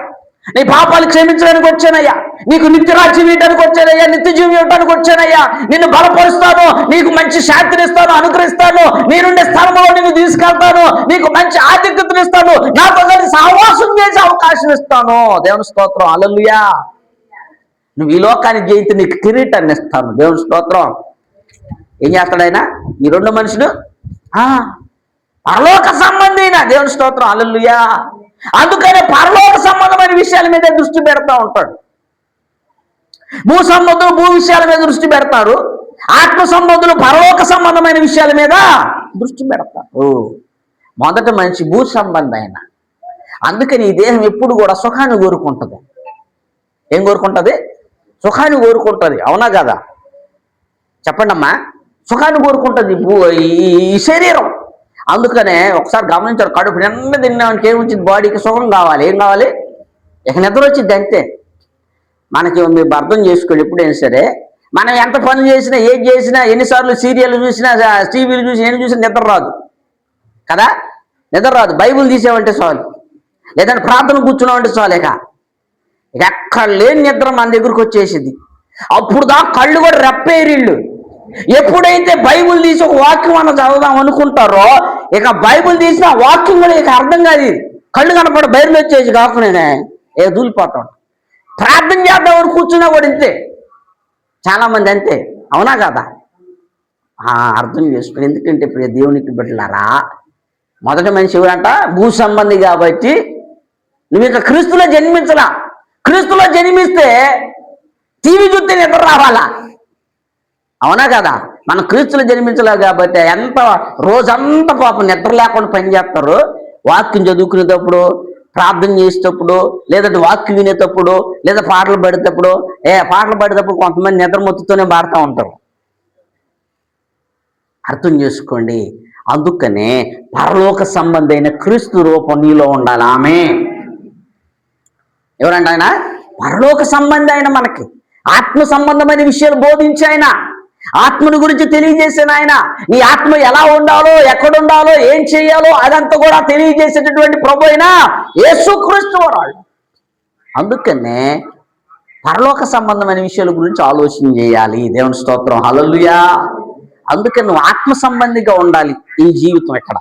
నీ పాపాలు క్షమించడానికి వచ్చానయ్యా, నీకు నిత్యరాజ్యం ఇవ్వడానికి వచ్చానయ్యా, నిత్య జీవం ఇవ్వడానికి వచ్చానయ్యా, నిన్ను బలపరుస్తాను, నీకు మంచి శాంతినిస్తాను, అనుగ్రహిస్తాను, నేనుండే స్థలంలో నిన్ను తీసుకెళ్తాను, నీకు మంచి ఆధిక్యతను ఇస్తాను, నాతో కలిసి సహవాసం చేసే అవకాశం ఇస్తాను. దేవుని స్తోత్రం, హల్లెలూయా. నువ్వు ఈ లోకానికి జయితే నీకు కిరీటాన్ని ఇస్తాను. దేవుని స్తోత్రం. ఏం చేస్తాడు ఆయన? ఈ రెండు మనుషులు పరలోక సంబంధిన. దేవుని స్తోత్రం, హల్లెలూయా. అందుకనే పరలోక సంబంధమైన విషయాల మీద దృష్టి పెడతా ఉంటాడు. భూ సంబంధులు భూ విషయాల మీద దృష్టి పెడతారు, ఆత్మ సంబంధులు పరలోక సంబంధమైన విషయాల మీద దృష్టి పెడతారు. మొదట మనిషి భూ సంబంధమైన. అందుకని ఈ దేహం ఎప్పుడు కూడా సుఖాన్ని కోరుకుంటుంది. ఏం కోరుకుంటుంది? సుఖాన్ని కోరుకుంటుంది. అవునా కదా? చెప్పండి అమ్మా. సుఖాన్ని కోరుకుంటుంది ఈ శరీరం. అందుకనే ఒకసారి గమనించారు, కడుపు నిన్న తిన్నానికి ఏమొచ్చింది? బాడీకి సుఖం కావాలి. ఏం కావాలి? ఇక నిద్ర వచ్చింది అంతే. మనకి మీరు అర్థం చేసుకోండి, ఎప్పుడైనా సరే మనం ఎంత పని చేసినా, ఏం చేసినా, ఎన్నిసార్లు సీరియల్ చూసినా, టీవీలు చూసినా, ఏం చూసినా నిద్ర రాదు కదా. నిద్ర రాదు. బైబుల్ తీసేవంటే చాలు, లేదంటే ప్రార్థన కూర్చున్నామంటే చాలు. ఇక ఎక్కడ లేని నిద్ర మన దగ్గరకు వచ్చేసింది. అప్పుడు దాకా కళ్ళు కూడా రెప్పేరిళ్ళు. ఎప్పుడైతే బైబుల్ తీసి ఒక వాక్యం మనం చదువుదాం అనుకుంటారో, ఇక బైబుల్ తీసిన వాక్యం కూడా ఇక అర్థం కాదు. కళ్ళు కనపడ బయలు వచ్చేసి కాకుండా దూలిపోతా ఉంటాం. ప్రార్థన చేద్దామని కూర్చున్నా కూడా ఇంతే, చాలామంది అంతే. అవునా కదా? అర్థం చేసుకుని, ఎందుకంటే ఇప్పుడు దేవునికి బిడ్డలారా, మొదటి మనిషి ఎవరంట? భూ సంబంధి. కాబట్టి నువ్వు ఇక క్రీస్తులో జన్మించలా. క్రీస్తులో జన్మిస్తే టీవీ చూస్తే నిద్ర రావాలా? అవునా కదా? మనం క్రీస్తులో జన్మించలే కాబట్టి ఎంత రోజంతా పాపం నిద్ర లేకుండా పనిచేస్తారు. వాక్యం చదువుకునేటప్పుడు, ప్రార్థన చేసేటప్పుడు, లేదంటే వాక్యం వినేటప్పుడు, లేదా పాటలు పాడేటప్పుడు. పాటలు పాడేటప్పుడు కొంతమంది నిద్ర మొత్తుతోనే పాడుతూ ఉంటారు. అర్థం చేసుకోండి. అందుకనే పరలోక సంబంధమైన క్రీస్తు రూపం నీలో ఉండాలి. ఆమె ఎవరంటే ఆయన పరలోక సంబంధి. ఆయన మనకి ఆత్మ సంబంధమైన విషయాలు బోధించి, ఆయన ఆత్మను గురించి తెలియజేసిన ఆయన, నీ ఆత్మ ఎలా ఉండాలో, ఎక్కడుండాలో, ఏం చేయాలో అదంతా కూడా తెలియజేసేటటువంటి ప్రభు అయినా యేసుక్రీస్తు వారు. అందుకనే పరలోక సంబంధమైన విషయాల గురించి ఆలోచన చేయాలి. దేవుని స్తోత్రం, హల్లెలూయా. అందుకని నువ్వు ఆత్మ సంబంధిగా ఉండాలి. ఈ జీవితం ఎక్కడ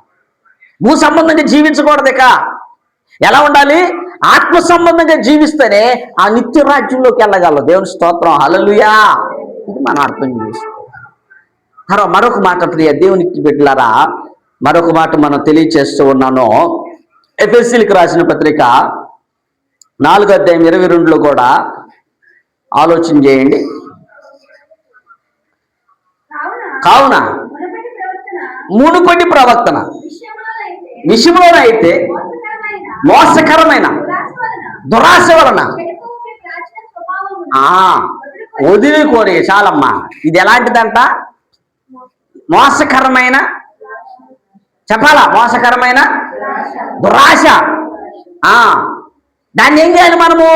భూ సంబంధంగా జీవించకూడదు. ఇక ఎలా ఉండాలి? ఆత్మ సంబంధంగా జీవిస్తేనే ఆ నిత్య రాజ్యంలోకి వెళ్ళగలవు. దేవుని స్తోత్రం, హల్లెలూయా. ఇది మనం అర్థం చేసుకోవాలి. తర్వాత మరొక మాట, ప్రియ దేవునికి బిడ్డలారా, మరొక మాట మనం తెలియచేస్తూ ఉన్నాను. ఎఫెసీయులకు రాసిన పత్రిక 4:22 కూడా ఆలోచన చేయండి. కావున మునుపటి ప్రవర్తన విషయంలోనైతే మోసకరమైన దురాశ వలన వదిలికోరి. చాలమ్మా. ఇది ఎలాంటిదంట? మోసకరమైన, చెప్పాలా? మోసకరమైన దురాశ. దాన్ని ఏం చేయాలి? మనము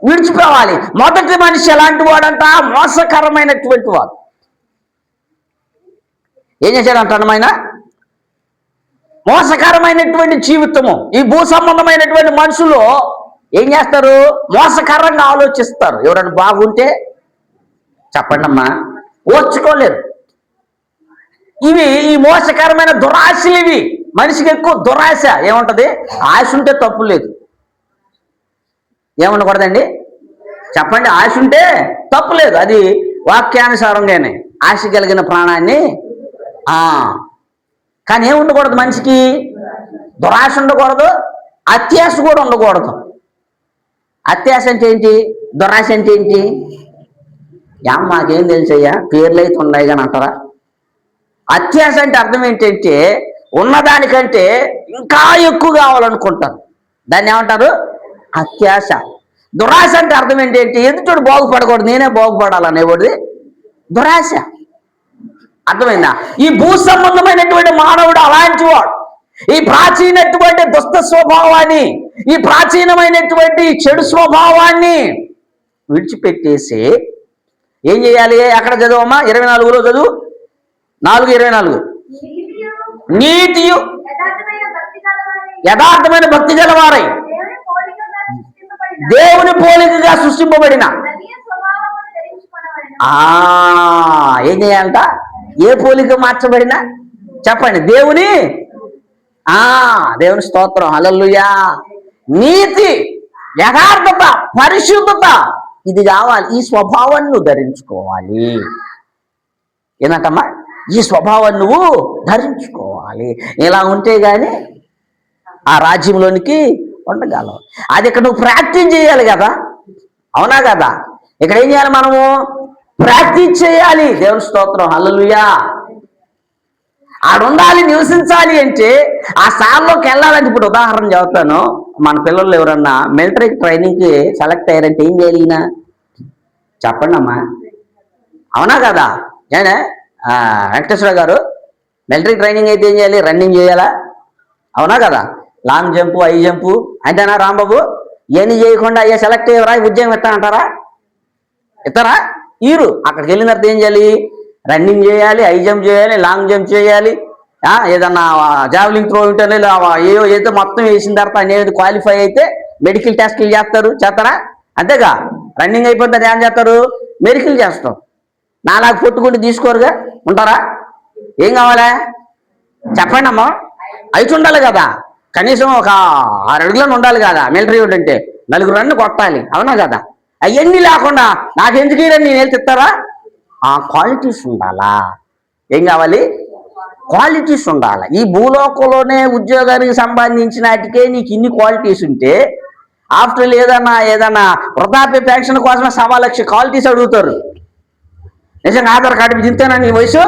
విడిచిపోవాలి. మొదటి మనిషి ఎలాంటి వాడంట? మోసకరమైనటువంటి వాడు. ఏం చేశాడంట ఆయన? మోసకరమైనటువంటి జీవితము. ఈ భూ సంబంధమైనటువంటి మనుషులు ఏం చేస్తారు? మోసకరంగా ఆలోచిస్తారు. ఎవరైనా బాగుంటే చెప్పండి అమ్మా, ఓర్చుకోలేరు. ఈ మోసకరమైన దురాశలు ఇవి. మనిషికి ఎక్కువ దురాశ ఏముంటది? ఆశ ఉంటే తప్పు లేదు. ఏముండకూడదండి? చెప్పండి. ఆశ ఉంటే తప్పు లేదు. అది వాక్యానుసారంగానే ఆశ కలిగిన ప్రాణాన్ని. కానీ ఏమి ఉండకూడదు? మనిషికి దురాశ ఉండకూడదు, అత్యాశ కూడా ఉండకూడదు. అత్యాశ అంటే ఏంటి? దురాశ అంటే ఏంటి? మాకేం తెలుసయ్యా, పేర్లు అయితే ఉన్నాయి కానీ అంటారా? అత్యాశ అంటే అర్థం ఏంటంటే ఉన్నదానికంటే ఇంకా ఎక్కువ కావాలనుకుంటారు. దాన్ని ఏమంటారు? అత్యాశ. దురాశ అంటే అర్థం ఏంటంటే ఎదుటోడు బాగుపడకూడదు, నేనే బాగుపడాలనేవాడిది దురాశ. అర్థమైందా? ఈ భూ సంబంధమైనటువంటి మానవుడు అలాంటి వాడు. ఈ ప్రాచీనటువంటి దుష్ట స్వభావాన్ని, ఈ ప్రాచీనమైనటువంటి చెడు స్వభావాన్ని విడిచిపెట్టేసి ఏం చేయాలి? అక్కడ చదవమ్మా, 24లో చదువు. 4:24. నీతియు యథార్థమైన భక్తి గలవారై దేవుని పోలికగా సృష్టింపబడిన. ఏం చేయాలంట? ఏ పోలిక మార్చబడినా? చెప్పండి. దేవుని స్తోత్రం, హల్లెలూయా. నీతి, యథార్థత, పరిశుద్ధత ఇది కావాలి. ఈ స్వభావాన్ని నువ్వు ధరించుకోవాలి. ఏంటమ్మా? ఈ స్వభావాన్ని నువ్వు ధరించుకోవాలి. ఇలా ఉంటే గాని ఆ రాజ్యంలోనికి ఉండగలవు. అది ఇక్కడ నువ్వు ప్రాక్టీస్ చేయాలి కదా. అవునా కదా? ఇక్కడ ఏం చేయాలి? మనము ప్రాక్టీస్ చేయాలి. దేవుని స్తోత్రం, హల్లెలూయా. ఆడుండాలి, నివసించాలి అంటే ఆ స్థానంలోకి వెళ్ళాలంటే, ఇప్పుడు ఉదాహరణ చెబుతాను. మన పిల్లలు ఎవరన్నా మిలిటరీ ట్రైనింగ్కి సెలెక్ట్ అయ్యారంటే ఏం చేయాలి? ఈయన చెప్పండి అమ్మా. అవునా కదా? నేనే వెంకటేశ్వర గారు మిలిటరీ ట్రైనింగ్ అయితే ఏం చేయాలి? రన్నింగ్ చేయాలా? అవునా కదా? లాంగ్ జంపు, హై జంపు అంతేనా? రాంబాబు ఏమి చేయకుండా అయ్యా సెలెక్ట్ అయ్యేవరా, ఉద్యోగం ఇస్తానంటారా? ఇస్తారా? ఈరు అక్కడికి వెళ్ళిన తర్వాత ఏం చేయాలి? రన్నింగ్ చేయాలి, హై జంప్ చేయాలి, లాంగ్ జంప్ చేయాలి. ఏదన్నా జావలింగ్ త్రో ఉంటే ఏదో మొత్తం వేసిన తర్వాత అనేది క్వాలిఫై అయితే మెడికల్ టెస్టులు చేస్తారా? అంతేగా? రన్నింగ్ అయిపోతే ఏం చేస్తారు? మెడికల్ చేస్తాం. నాలాగా పొట్టుకుంటూ తీసుకోరుగా ఉంటారా? ఏం కావాలా? చెప్పండి అమ్మా. అయితే ఉండాలి కదా, కనీసం ఒక 6 అడుగులను ఉండాలి కదా మిలిటరీ అంటే. నలుగురు నన్ను కొట్టాలి, అవునా కదా? అవన్నీ లేకుండా నాకెందుకు నేను వెళ్తారా? ఆ క్వాలిటీస్ ఉండాలా? ఏం కావాలి? క్వాలిటీస్ ఉండాలి. ఈ భూలోకంలోనే ఉద్యోగానికి సంబంధించిన వాటికే నీకు ఇన్ని క్వాలిటీస్ ఉంటే, ఆఫ్టర్ ఏదన్నా వృద్ధాప్య పెన్షన్ కోసమే 1,00,000 క్వాలిటీస్ అడుగుతారు. నిజంగా ఆధార్ కార్డు దింతేనా నీ వయసు?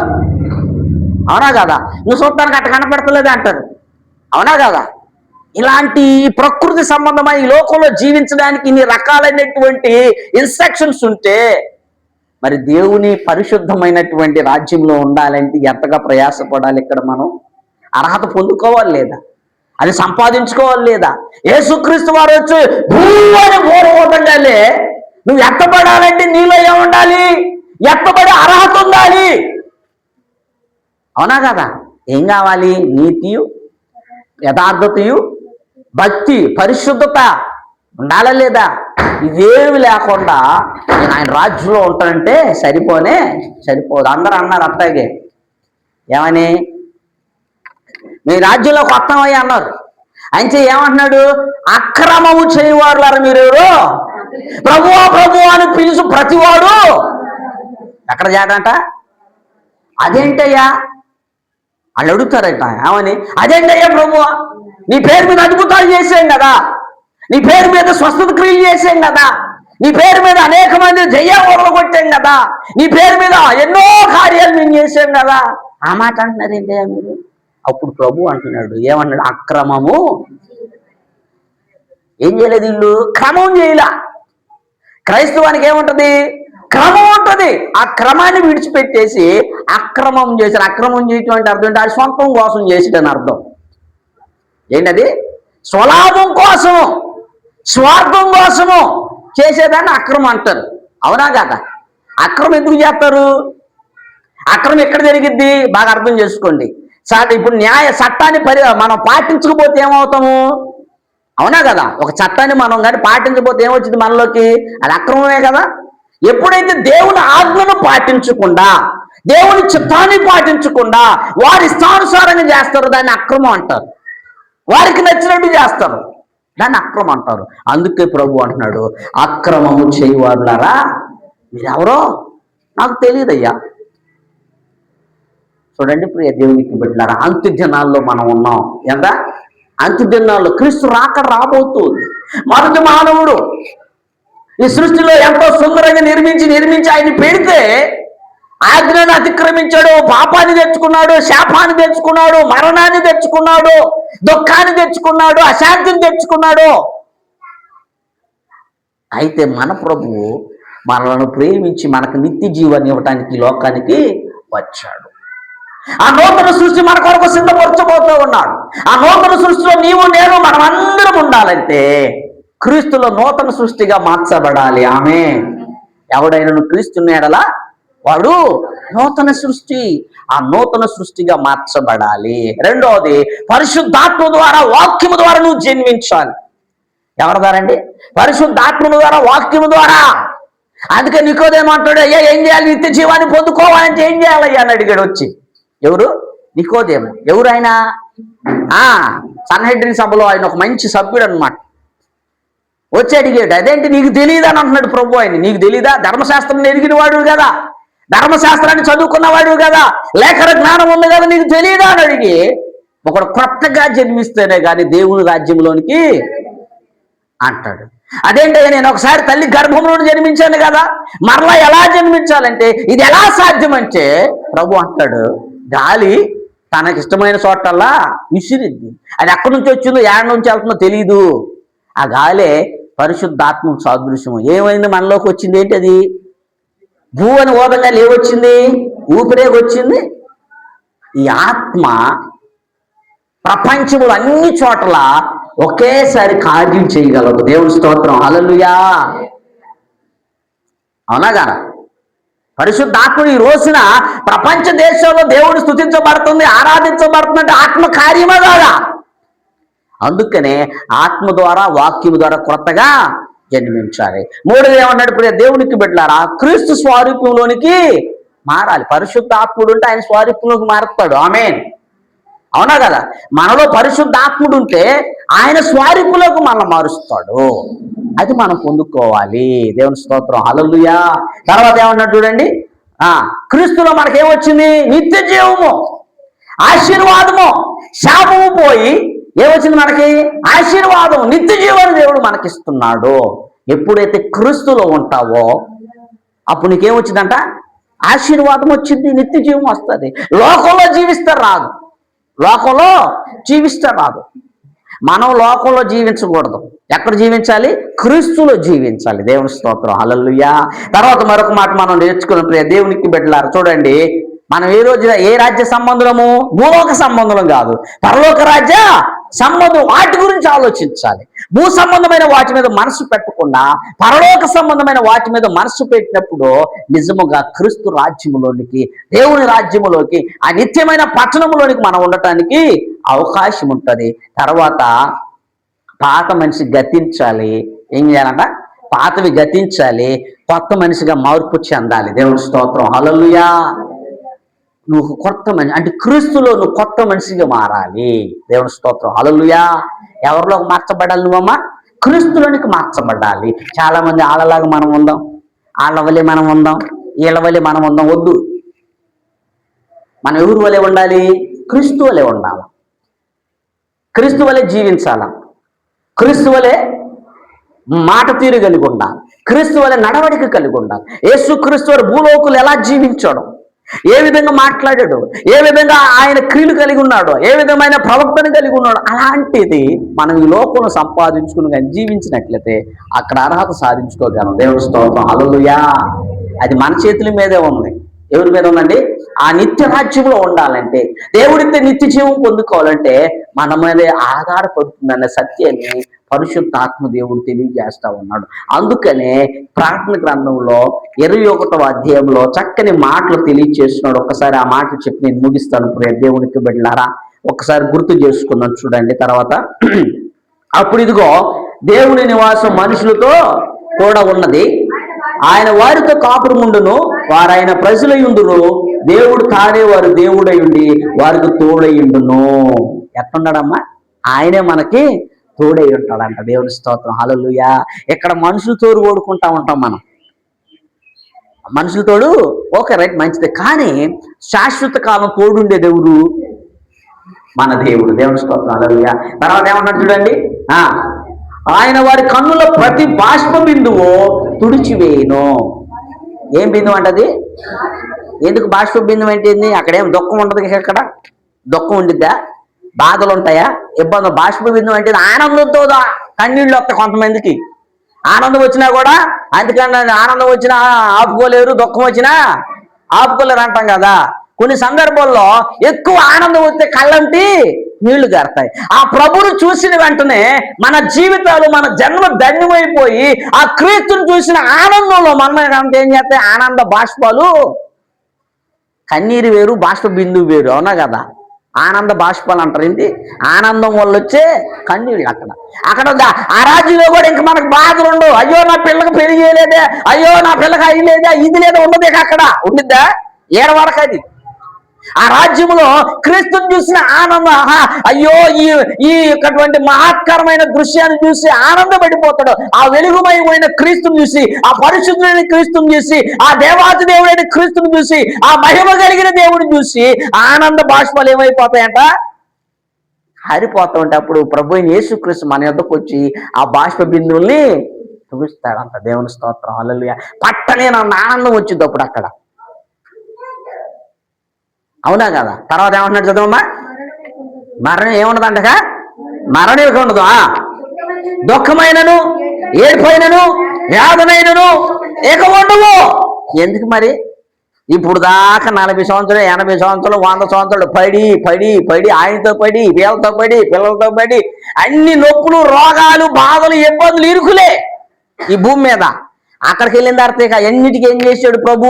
అవునా కదా? నువ్వు చూడటానికి అట్ట కనపడతలేదు అంటారు, అవునా కదా? ఇలాంటి ప్రకృతి సంబంధమైన ఈ లోకంలో జీవించడానికి ఇన్ని రకాలైనటువంటి ఇన్స్ట్రక్షన్స్ ఉంటే, మరి దేవుని పరిశుద్ధమైనటువంటి రాజ్యంలో ఉండాలంటే ఎంతగా ప్రయాసపడాలి? ఇక్కడ మనం అర్హత పొందుకోవాలి లేదా? అది సంపాదించుకోవాలి లేదా? యేసుక్రీస్తు వారు వచ్చి భూమని బోరవదండాలే. నువ్వు ఎత్తబడాలంటే నీలో ఏముండాలి? ఎత్తబడే అర్హత ఉండాలి, అవునా కదా? ఏం కావాలి? నీతియు, యథార్థతయు, భక్తి, పరిశుద్ధత ఉండాలా లేదా? ఇవేమి లేకుండా నేను ఆయన రాజ్యంలో ఉంటానంటే సరిపోదు. అందరూ అన్నారు అట్లాగే. ఏమని? మీ రాజ్యంలోకి వస్తామయ్యా అన్నారు. ఆయన ఏమంటున్నాడు? అక్రమము చేయవారులారా మీరెవరు? ప్రభువా ప్రభువా అని పిలుచు ప్రతివాడు ఎక్కడ చేడంట? అదేంటయ్యా వాళ్ళు అడుగుతారట. ఏమని? అదేంటయ్యా ప్రభువా, నీ పేరు మీద అద్భుతాలు చేసాం కదా, నీ పేరు మీద స్వస్థత క్రియలు చేసాం కదా, నీ పేరు మీద అనేక మంది జయ్యాలు కొట్టాం కదా, నీ పేరు మీద ఎన్నో కార్యాలు మేము చేసాం కదా. ఆ మాట అంటున్నారు ఏంటయ్యా మీరు? అప్పుడు ప్రభు అంటున్నాడు, ఏమన్నాడు? అక్రమము ఏం చేయలేదు వీళ్ళు, క్రమం చేయలా. క్రైస్తవానికి ఏముంటది? క్రమం ఉంటుంది. ఆ క్రమాన్ని విడిచిపెట్టేసి అక్రమం చేశారు. అక్రమం చేయటం అంటే అర్థం ఏంటి? అది సొంతం కోసం చేసేటని అర్థం. ఏంటది? స్వలాభం కోసము, స్వార్థం కోసము చేసేదాన్ని అక్రమం అంటారు, అవునా కదా? అక్రమం ఎందుకు చేస్తారు? అక్రమం ఎక్కడ జరిగిద్ది? బాగా అర్థం చేసుకోండి. ఇప్పుడు చట్టాన్ని మనం పాటించకపోతే ఏమవుతాము? అవునా కదా? ఒక చట్టాన్ని మనం కానీ పాటించకపోతే ఏమొచ్చింది మనలోకి? అది అక్రమమే కదా. ఎప్పుడైతే దేవుని ఆజ్ఞను పాటించకుండా, దేవుని చిత్తాన్ని పాటించకుండా వారి ఇష్టానుసారంగా చేస్తారో దాన్ని అక్రమం అంటారు. వారికి నచ్చినట్టు చేస్తారు, దాన్ని అక్రమం అంటారు. అందుకే ప్రభు అంటున్నాడు, అక్రమము చేయవారులారా మీరెవరో నాకు తెలియదయ్యా. చూడండి ప్రియ దేవునికి బిడ్డలారా, అంత్య దినాల్లో మనం ఉన్నాం. ఎంత అంత్య దినాల్లో క్రీస్తు రాబోతుంది. మొదటి మానవుడు ఈ సృష్టిలో ఎంతో సుందరంగా నిర్మించి ఆయన్ని పెడితే ఆజ్ఞను అతిక్రమించాడు, పాపాన్ని తెచ్చుకున్నాడు, శాపాన్ని తెచ్చుకున్నాడు, మరణాన్ని తెచ్చుకున్నాడు, దుఃఖాన్ని తెచ్చుకున్నాడు, అశాంతిని తెచ్చుకున్నాడు. అయితే మన ప్రభువు మనలను ప్రేమించి మనకు నిత్య జీవాన్ని ఇవ్వటానికి ఈ లోకానికి వచ్చాడు. ఆ నూతన సృష్టి మన కొరకు సిద్ధపరచబోతూ ఉన్నాడు. ఆ నూతన సృష్టిలో నీవు నేను మనం అందరం ఉండాలంటే క్రీస్తులో నూతన సృష్టిగా మార్చబడాలి. ఆమె ఎవడైనా క్రీస్తుని ఎడలా వాడు నూతన సృష్టి. ఆ నూతన సృష్టిగా మార్చబడాలి. రెండవది, పరిశుద్ధాత్మ ద్వారా, వాక్యము ద్వారా నువ్వు జన్మించాలి. ఎవరి ద్వారా అండి? పరిశుద్ధాత్మ ద్వారా, వాక్యము ద్వారా. అందుకే నికోదేమంటాడు, అయ్యా ఏం చేయాలి? నిత్య జీవాన్ని పొందుకోవాలంటే ఏం చేయాలయ్యా అని అడిగాడు వచ్చి. ఎవరు? నికోదేము. ఎవరు ఆయన? సన్హెడ్రిన్ సభలో ఆయన ఒక మంచి సభ్యుడు అనమాట. వచ్చి అడిగాడు, అదేంటి నీకు తెలియదా అని అంటున్నాడు ప్రభు. ఆయన నీకు తెలీదా? ధర్మశాస్త్రం ఎరిగిన వాడు కదా, ధర్మశాస్త్రాన్ని చదువుకున్నవాడు కదా, లేఖన జ్ఞానం ఉంది కదా, నీకు తెలియదా అని అడిగి, ఒకడు కొత్తగా జన్మిస్తేనే కానీ దేవుని రాజ్యంలోనికి అంటాడు. అదేంటయ్యా, నేను ఒకసారి తల్లి గర్భంలో జన్మించాను కదా, మరలా ఎలా జన్మించాలంటే ఇది ఎలా సాధ్యమంటే ప్రభు అంటాడు, గాలి తనకిష్టమైన చోటల్లా విసిరిద్ది. అది ఎక్కడి నుంచి వచ్చిందో, ఏడ నుంచి వెళ్తుందో తెలియదు. ఆ గాలే పరిశుద్ధాత్మ సాదృశ్యం. ఏమైంది? మనలోకి వచ్చింది. ఏంటి అది? భూ అని ఓదంగా లేవచ్చింది, ఊపిరేగొచ్చింది. ఈ ఆత్మ ప్రపంచంలో అన్ని చోట్ల ఒకేసారి కార్యం చేయగలదు. దేవుని స్తోత్రం, హల్లెలూయా. అవునా కదా? పరిశుద్ధాత్మ ఈ రోజున ప్రపంచ దేశంలో దేవుడు స్తుతించబడుతుంది, ఆరాధించబడుతుందంటే ఆత్మ కార్యమే కాదా? అందుకనే ఆత్మ ద్వారా, వాక్యము ద్వారా కొత్తగా జన్మించాలి. మూడోది ఏమన్నాడు? ప్రియ దేవునికి బిడ్డలారా, క్రీస్తు స్వరూపంలోనికి మారాలి. పరిశుద్ధ ఆత్ముడు ఉంటే ఆయన స్వరూపంలోకి మారుతాడు. ఆమేన్. అవునా కదా? మనలో పరిశుద్ధాత్ముడు ఉంటే ఆయన స్వరూపులోకి మనం మారుస్తాడు. అది మనం పొందుకోవాలి. దేవుని స్తోత్రం, హల్లెలూయా. తర్వాత ఏమన్నాడు చూడండి, క్రీస్తులో మనకేమొచ్చింది? నిత్య జీవము, ఆశీర్వాదము. శాపము పోయి ఏమొచ్చింది మనకి? ఆశీర్వాదం, నిత్య జీవాన్ని దేవుడు మనకిస్తున్నాడు. ఎప్పుడైతే క్రీస్తులో ఉంటావో అప్పుడు నీకేమొచ్చిందంట? ఆశీర్వాదం వచ్చింది, నిత్య జీవం వస్తుంది. లోకంలో జీవిస్తే రాదు, లోకంలో జీవిస్తే రాదు. మనం లోకంలో జీవించకూడదు. ఎక్కడ జీవించాలి? క్రీస్తులో జీవించాలి. దేవుని స్తోత్రం, హల్లెలూయా. తర్వాత మరొక మాట మనం నేర్చుకున్న దేవునికి బిడ్డలారా, చూడండి, మనం ఏ రాజ్య సంబంధులము? భూలోక సంబంధులం కాదు, పరలోక రాజ్య సంబంధం. వాటి గురించి ఆలోచించాలి. భూ సంబంధమైన వాటి మీద మనసు పెట్టకుండా పరలోక సంబంధమైన వాటి మీద మనసు పెట్టినప్పుడు నిజముగా క్రీస్తు రాజ్యములోనికి, దేవుని రాజ్యములోకి, ఆ నిత్యమైన పట్టణంలోనికి మనం ఉండటానికి అవకాశం ఉంటుంది. తర్వాత పాత మనిషి గతించాలి. ఏం చేయాలంట? పాతవి గతించాలి, కొత్త మనిషిగా మార్పు చెందాలి. దేవుని స్తోత్రం, హల్లెలూయా. నువ్వు కొత్త మనిషి అంటే క్రీస్తులో నువ్వు కొత్త మనిషిగా మారాలి. దేవుని స్తోత్రం, హల్లెలూయా. ఎవరిలోకి మార్చబడాలి? నువ్వమ్మా క్రీస్తులోనికి మార్చబడాలి. చాలా మంది ఆళ్ళలాగా మనం ఉందాం, వాళ్ళ వల్లే మనం ఉందాం, వీళ్ళ వల్లే మనం ఉందాం. వద్దు. మనం ఎవరి వల్లే ఉండాలి? క్రీస్తు వల్లే ఉండాలి. క్రీస్తు వల్లే జీవించాల, క్రీస్తు వల్లే మాట తీరు కలిగి ఉండాలి, క్రీస్తు వల్లే నడవడిక కలిగి ఉండాలి. యేసు క్రీస్తు వారు భూలోకులు ఎలా జీవించాడు, ఏ విధంగా మాట్లాడాడు, ఏ విధంగా ఆయన క్రియలు కలిగి ఉన్నాడో, ఏ విధమైన ప్రవక్తను కలిగి ఉన్నాడో, అలాంటిది మనం ఈ లోకంలో సంపాదించుకుని కానీ జీవించినట్లయితే అక్కడ అర్హత సాధించుకోగలం. దేవుని స్తోత్రం, హల్లెలూయా. అది మన చేతుల మీదే ఉంది. ఎవరి మీద ఉందండి? ఆ నిత్య రాజ్యంలో ఉండాలంటే, దేవుడితే నిత్య జీవం పొందుకోవాలంటే మన మీదే ఆధారపడుతుందనే సత్యాన్ని పరిశుద్ధాత్మ దేవుడు తెలియజేస్తా ఉన్నాడు. అందుకనే ప్రార్థన గ్రంథంలో 21వ అధ్యాయంలో చక్కని మాటలు తెలియజేస్తున్నాడు. ఒక్కసారి ఆ మాటలు చెప్పి నేను ముగిస్తాను. ప్రియ దేవునికి బిడ్డలారా, ఒక్కసారి గుర్తు చేసుకున్నాను చూడండి. తర్వాత అప్పుడు ఇదిగో దేవుని నివాసం మనుషులతో కూడా ఉన్నది, ఆయన వారితో కాపురముండును, వారైన ప్రజలయుండును, దేవుడు తానే వారు దేవుడై ఉండి వారికి తోడయుండును. ఎట్లున్నాడమ్మా? ఆయనే మనకి తోడై ఉంటాడంట. దేవుని స్తోత్రం, హల్లెలూయా. ఇక్కడ మనుషులు తోడు ఓడుకుంటా ఉంటాం మనం, మనుషుల తోడు ఓకే రైట్, మంచిదే. కానీ శాశ్వత కాలం తోడుండే దేవుడు మన దేవుడు. దేవుని స్తోత్రం, హల్లెలూయా. తర్వాత ఏమన్నాడు చూడండి, ఆయన వారి కన్నుల ప్రతి బాష్ప బిందువు తుడిచివేయును. ఏం బిందువు అంటది? ఎందుకు బాష్ప బిందువు ఏంటింది? అక్కడేం దుఃఖం ఉండదు, అక్కడ దుఃఖం ఉండిద్దా? బాధలు ఉంటాయా? ఇబ్బంది. బాష్ప బిందువు అంటే ఆనందంతో కన్నీళ్ళు వస్తాయి కొంతమందికి. ఆనందం వచ్చినా కూడా, అందుకని ఆనందం వచ్చినా ఆపుకోలేరు, దుఃఖం వచ్చినా ఆపుకోలేరు అంటాం కదా. కొన్ని సందర్భాల్లో ఎక్కువ ఆనందం వస్తే కళ్ళంటి నీళ్లు గారుతాయి. ఆ ప్రభువును చూసిన వెంటనే మన జీవితాలు, మన జన్మ ధన్యమైపోయి ఆ క్రీస్తుని చూసిన ఆనందంలో మన ఏం చేస్తాయి? ఆనంద బాష్పాలు. కన్నీరు వేరు, బాష్ప బిందువు వేరు. అవునా కదా? ఆనంద బాష్పాలు అంటారు. ఏంటి? ఆనందం వల్ల వచ్చే కన్నీళ్ళు. అక్కడ ఆ రాజ్యంలో కూడా ఇంక మనకు బాధలు ఉండవు. అయ్యో నా పిల్లకి పెళ్లి చేయలేదే, అయ్యో నా పిల్లకి అయ్యలేదా, ఇది లేదా, ఉండదు. అక్కడ ఉండిద్దా? ఏడవరకు అది. ఆ రాజ్యంలో క్రీస్తుని చూసిన ఆనందం, అయ్యో ఈ యొక్కటువంటి మహత్కరమైన దృశ్యాన్ని చూసి ఆనందపడిపోతాడు. ఆ వెలుగుమయమైన క్రీస్తుని చూసి, ఆ పరిశుద్ధుడైన క్రీస్తుని చూసి, ఆ దేవాతి దేవుడైన క్రీస్తుని చూసి, ఆ మహిమ కలిగిన దేవుడిని చూసి ఆనంద బాష్పాలు ఏమైపోతాయంట? హరిపోతా ఉంటే అప్పుడు ప్రభు అయిన యేసుక్రీస్తు మన యొద్దకు వచ్చి ఆ బాష్ప బిందువుల్ని చూపిస్తాడంట. దేవుని స్తోత్రం, హల్లెలూయా. పట్టనే ఆనందం వచ్చింది అప్పుడు అక్కడ. అవునా కదా? తర్వాత ఏమంటున్నాడు చదవమ్మా? మరణం ఏముండదంటగా? మరణం ఇక ఉండదు. దుఃఖమైనను, ఏడుపైనను, వ్యాధనైనను ఇక ఉండవు. ఎందుకు మరి? ఇప్పుడు దాకా 40 సంవత్సరాలు, 80 సంవత్సరాలు, 100 సంవత్సరాలు పడి పడి పడి, ఆయనతో పడి, వీళ్ళతో పడి, పిల్లలతో పడి, అన్ని నొప్పులు, రోగాలు, బాధలు, ఇబ్బందులు, ఇరుకులే ఈ భూమి మీద. అక్కడికి వెళ్ళిన తర్వాత ఇక ఎన్నిటికీ ఏం చేశాడు ప్రభు?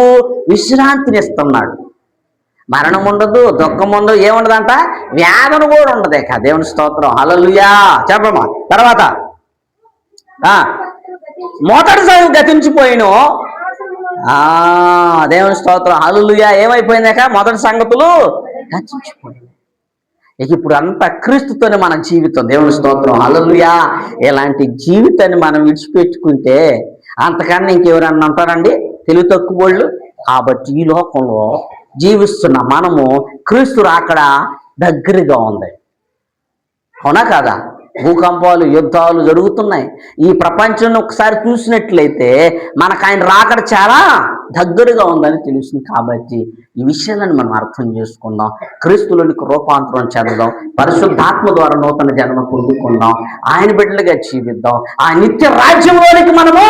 విశ్రాంతిని ఇస్తున్నాడు. మరణం ఉండదు, దుఃఖం ఉండదు, ఏముండదంట? వ్యాధన కూడా ఉండదు. ఇక దేవుని స్తోత్రం, హల్లెలూయా. చెప్పమ్మా. తర్వాత మొదటి సంగతి గతించిపోయిను. దేవుని స్తోత్రం, హల్లెలూయా. ఏమైపోయిందాక? మొదటి సంగతులు గతించిపోయింది. ఇక ఇప్పుడు అంతా క్రీస్తుతోనే మన జీవితం. దేవుని స్తోత్రం, హల్లెలూయా. ఇలాంటి జీవితాన్ని మనం విడిచిపెట్టుకుంటే అంతకన్నా ఇంకెవరన్నా ఉంటారండి తెలివి తక్కువ వాళ్ళు? కాబట్టి ఈ లోకంలో జీవిస్తున్న మనము క్రీస్తు రాకడ దగ్గరగా ఉంది. అవునా కాదా? భూకంపాలు, యుద్ధాలు జరుగుతున్నాయి. ఈ ప్రపంచంలో ఒకసారి చూసినట్లయితే మనకు ఆయన రాకడ చాలా దగ్గరగా ఉందని తెలుస్తుంది. కాబట్టి ఈ విషయాలను మనం అర్థం చేసుకుందాం, క్రీస్తులోనికి రూపాంతరం చెందుదాం, పరిశుద్ధాత్మ ద్వారా నూతన జన్మ పొందుకుందాం, ఆయన బిడ్డలుగా జీవిద్దాం, ఆ నిత్య రాజ్యంలోనికి మనము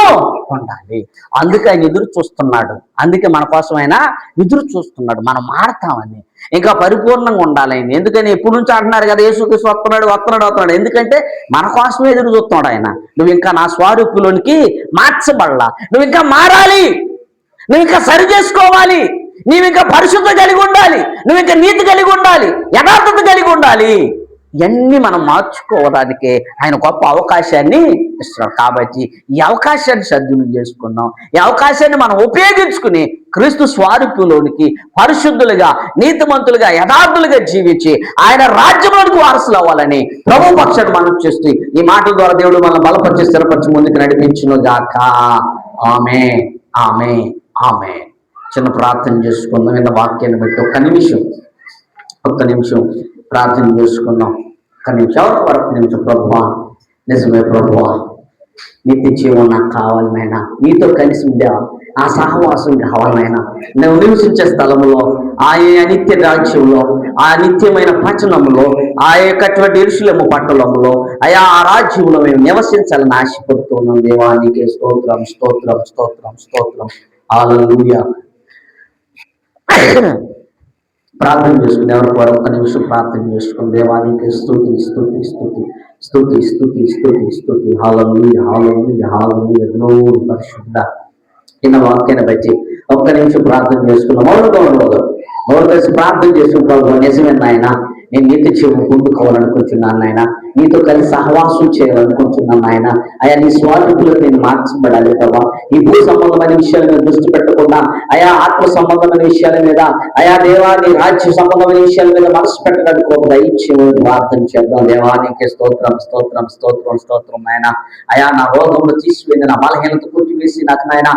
ఉండాలి. అందుకే ఆయన ఎదురు చూస్తున్నాడు. అందుకే మన కోసం ఆయన ఎదురు చూస్తున్నాడు. మనం మారతామని, ఇంకా పరిపూర్ణంగా ఉండాలి ఆయన. ఎందుకని ఎప్పటి నుంచి అంటున్నారు కదా, యేసుక్రీస్తు వస్తున్నాడు. ఎందుకంటే మన కోసమే ఎదురు చూస్తున్నాడు ఆయన. నువ్వు ఇంకా నా స్వరూపులోనికి మార్చబడలా, నువ్వు ఇంకా మారాలి, నువ్వు ఇంకా సరి చేసుకోవాలి, నీవు ఇంకా పరిశుద్ధత కలిగి ఉండాలి, నువ్వు ఇంకా నీతి కలిగి ఉండాలి, యథార్థత కలిగి ఉండాలి. ఇవన్నీ మనం మార్చుకోవడానికి ఆయన గొప్ప అవకాశాన్ని ఇస్తున్నాడు. కాబట్టి ఈ అవకాశాన్ని సద్వినియోగం చేసుకుందాం. ఈ అవకాశాన్ని మనం ఉపయోగించుకుని క్రీస్తు స్వరూపులోనికి పరిశుద్ధులుగా, నీతిమంతులుగా, యథార్థులుగా జీవించి ఆయన రాజ్యంలోనికి వారసులు అవ్వాలని ప్రభు పక్షాన్ని మనం చేస్తూ ఈ మాటల ద్వారా దేవుడు మనం బలపరిచి స్థిరపరిచి ముందుకు నడిపించును గాక. ఆమేన్, ఆమేన్, ఆమేన్. చిన్న ప్రార్థన చేసుకుందాం. విన్న వాక్యాన్ని బట్టి ఒక్క నిమిషం ప్రార్థన చేసుకుందాం. ఒక్క నిమిషం ప్రభువా, నిజమే ప్రభువా, నిత్య జీవం నాకు కావాలి నాయన. నీతో కలిసి ఉండే ఆ సహవాసం కావాలి నాయన. నువ్వు నివసించే స్థలంలో, ఆ నిత్య రాజ్యంలో, ఆ నిత్యమైన పట్టణంలో, ఆ యొక్కటువంటి యెరూషలేము పట్టణంలో, ఆ రాజ్యంలో మేము నివసించాలని ఆశపడుతున్నాం. దేవానికి స్తోత్రం, స్తోత్రం, స్తోత్రం, స్తోత్రం. హల్లెలూయా. ప్రార్థన చేసుకుని ఎవరు ఒక్క నిమిషం ప్రార్థన చేసుకుని దేవానికి స్తుతి, స్తుతి, స్తుతి, స్తుతి, స్తుతి, స్తుతి, స్తుతి. హల్లెలూయా, హల్లెలూయా, హల్లెలూయా. గ్లోరీ పరిశుద్ధ. చిన్న వాక్యాన్ని బట్టి ఒక్క నిమిషం ప్రార్థన చేసుకున్నాం. మౌన కలిసి ప్రార్థన చేసుకున్న ప్రభు, నిజమే నాయన, నేను నీతి జీవం పొందుకోవాలనుకుంటున్నాను నాయన, నీతో కలిసి సహవాసం చేయాలనుకుంటున్నాను నాయన. అయా నీ స్వార్థులకు నేను మార్చబడాలి ప్రభా. ఈ భూ సంబంధమైన విషయాల మీద దృష్టి పెట్టకుండా ఆత్మ సంబంధమైన విషయాల మీద, దేవా నీ రాజ్య సంబంధమైన విషయాల మీద మనసు పెట్టడానికి ఒక దైత్యం ప్రార్థన చేద్దాం. దేవానికి స్తోత్రం, స్తోత్రం, స్తోత్రం, స్తోత్రం నాయన. నా రోగంలో తీసివేయండి, నా బలహీనత కొట్టివేసి నాకు నాయన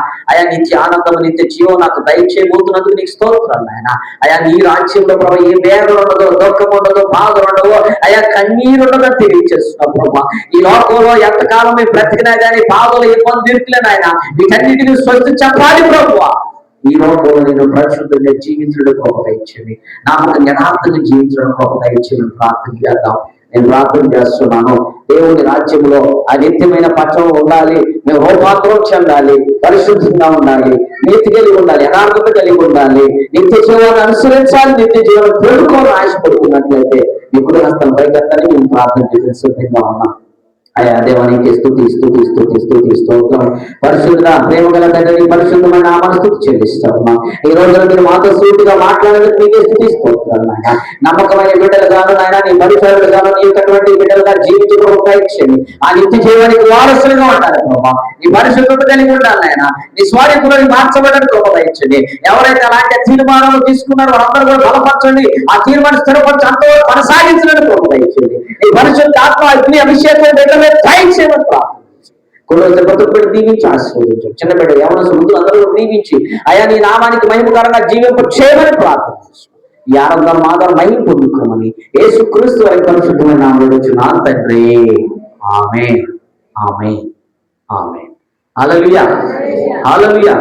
నిత్య ఆనందం, నిత్య జీవం నాకు దయచేయబోతున్నందుకు నీకు స్తోత్రాలు నాయన. నీ రాజ్యంలో ప్రభావ ఏ వేదన ఉండదో, దుఃఖం ఉండదో, బాధ ఉండదో, కన్నీరు ఉండదని తెలియజేస్తున్నాం ప్రభా. ఈ లోకంలో ఎంతకాలం మేము బ్రతికినా కానీ బాధలు ఇబ్బంది తీర్చలేను ఆయన. వీటన్నిటిని స్వస్థ చెప్పాలి ప్రభువా. ఈ లోకంలో నేను పరిశుద్ధంగా జీవించడం గొప్ప దయచేయండి, నాకు యథార్థంగా జీవించడం గొప్ప దయచేయండి. ప్రార్థన చేద్దాం. నేను ప్రార్థన చేస్తున్నాను. దేవుని రాజ్యంలో ఆ నిత్యమైన పట్టణం ఉండాలి, మేము రూపాంతరం చెందాలి, పరిశుద్ధంగా ఉండాలి, నీతి కలిగి ఉండాలి, యథార్థత కలిగి ఉండాలి, నిత్య జీవాన్ని అనుసరించాలి, నిత్య జీవాన్ని పెట్టుకోవాలని ఆశపడుతున్నట్లయితే ఇప్పుడు హస్తం పైకెత్తని మేము ప్రార్థన చేసే సిద్ధంగా ఉన్నాం. దేవానికి స్తుతి, స్తుతి, స్తుతి, స్తుతి, స్తోత్రం. పరిశుద్ధ ప్రేమ గల తండ్రి, పరిశుద్ధమైన నామాన్ని స్తుతి చెల్లిస్తాము. ఈ రోజున మీరు మాతో సూటిగా మాట్లాడేందుకు మీకే స్తుతి స్తోత్రాలు నాయన. నమ్మకమైన బిడ్డలు గాను నాయన, నీ పరిసరాలు గాను, నీ యొక్క బిడ్డలుగా జీవించడం ప్రయత్నించండి. ఆ నిత్య జీవానికి వారసులుగా ఉండాలి ప్రభావ. నీ పరిశుద్ధత కలిగి ఉండాలి నాయన. నీ స్వారీకులను మార్చబడడానికి ప్రయత్నించండి. ఎవరైతే అలాంటి తీర్మానాలు తీసుకున్నారో వారందరూ కూడా బలపరచండి. ఆ తీర్మానం స్థిరపరచి అంతవరకు కొనసాగించడానికి ప్రయత్నించండి. ఈ పరిశుద్ధ ఆత్మ అగ్ని అభిషేకం దీవించి ఆశీర్వదించండి. చిన్న బిడ్డ యవన ముందు అందరూ దీవించి నీ నామానికి మహిమకరంగా జీవింప చేయమని ప్రార్థించు. ఈ ఆనందం మాత్రం మహిమ పొందుకోమని యేసుక్రీస్తు వారి పరిశుద్ధమైన నామములో నా తండ్రి. ఆమేన్, ఆమేన్, ఆమేన్. హల్లెలూయా, హల్లెలూయా.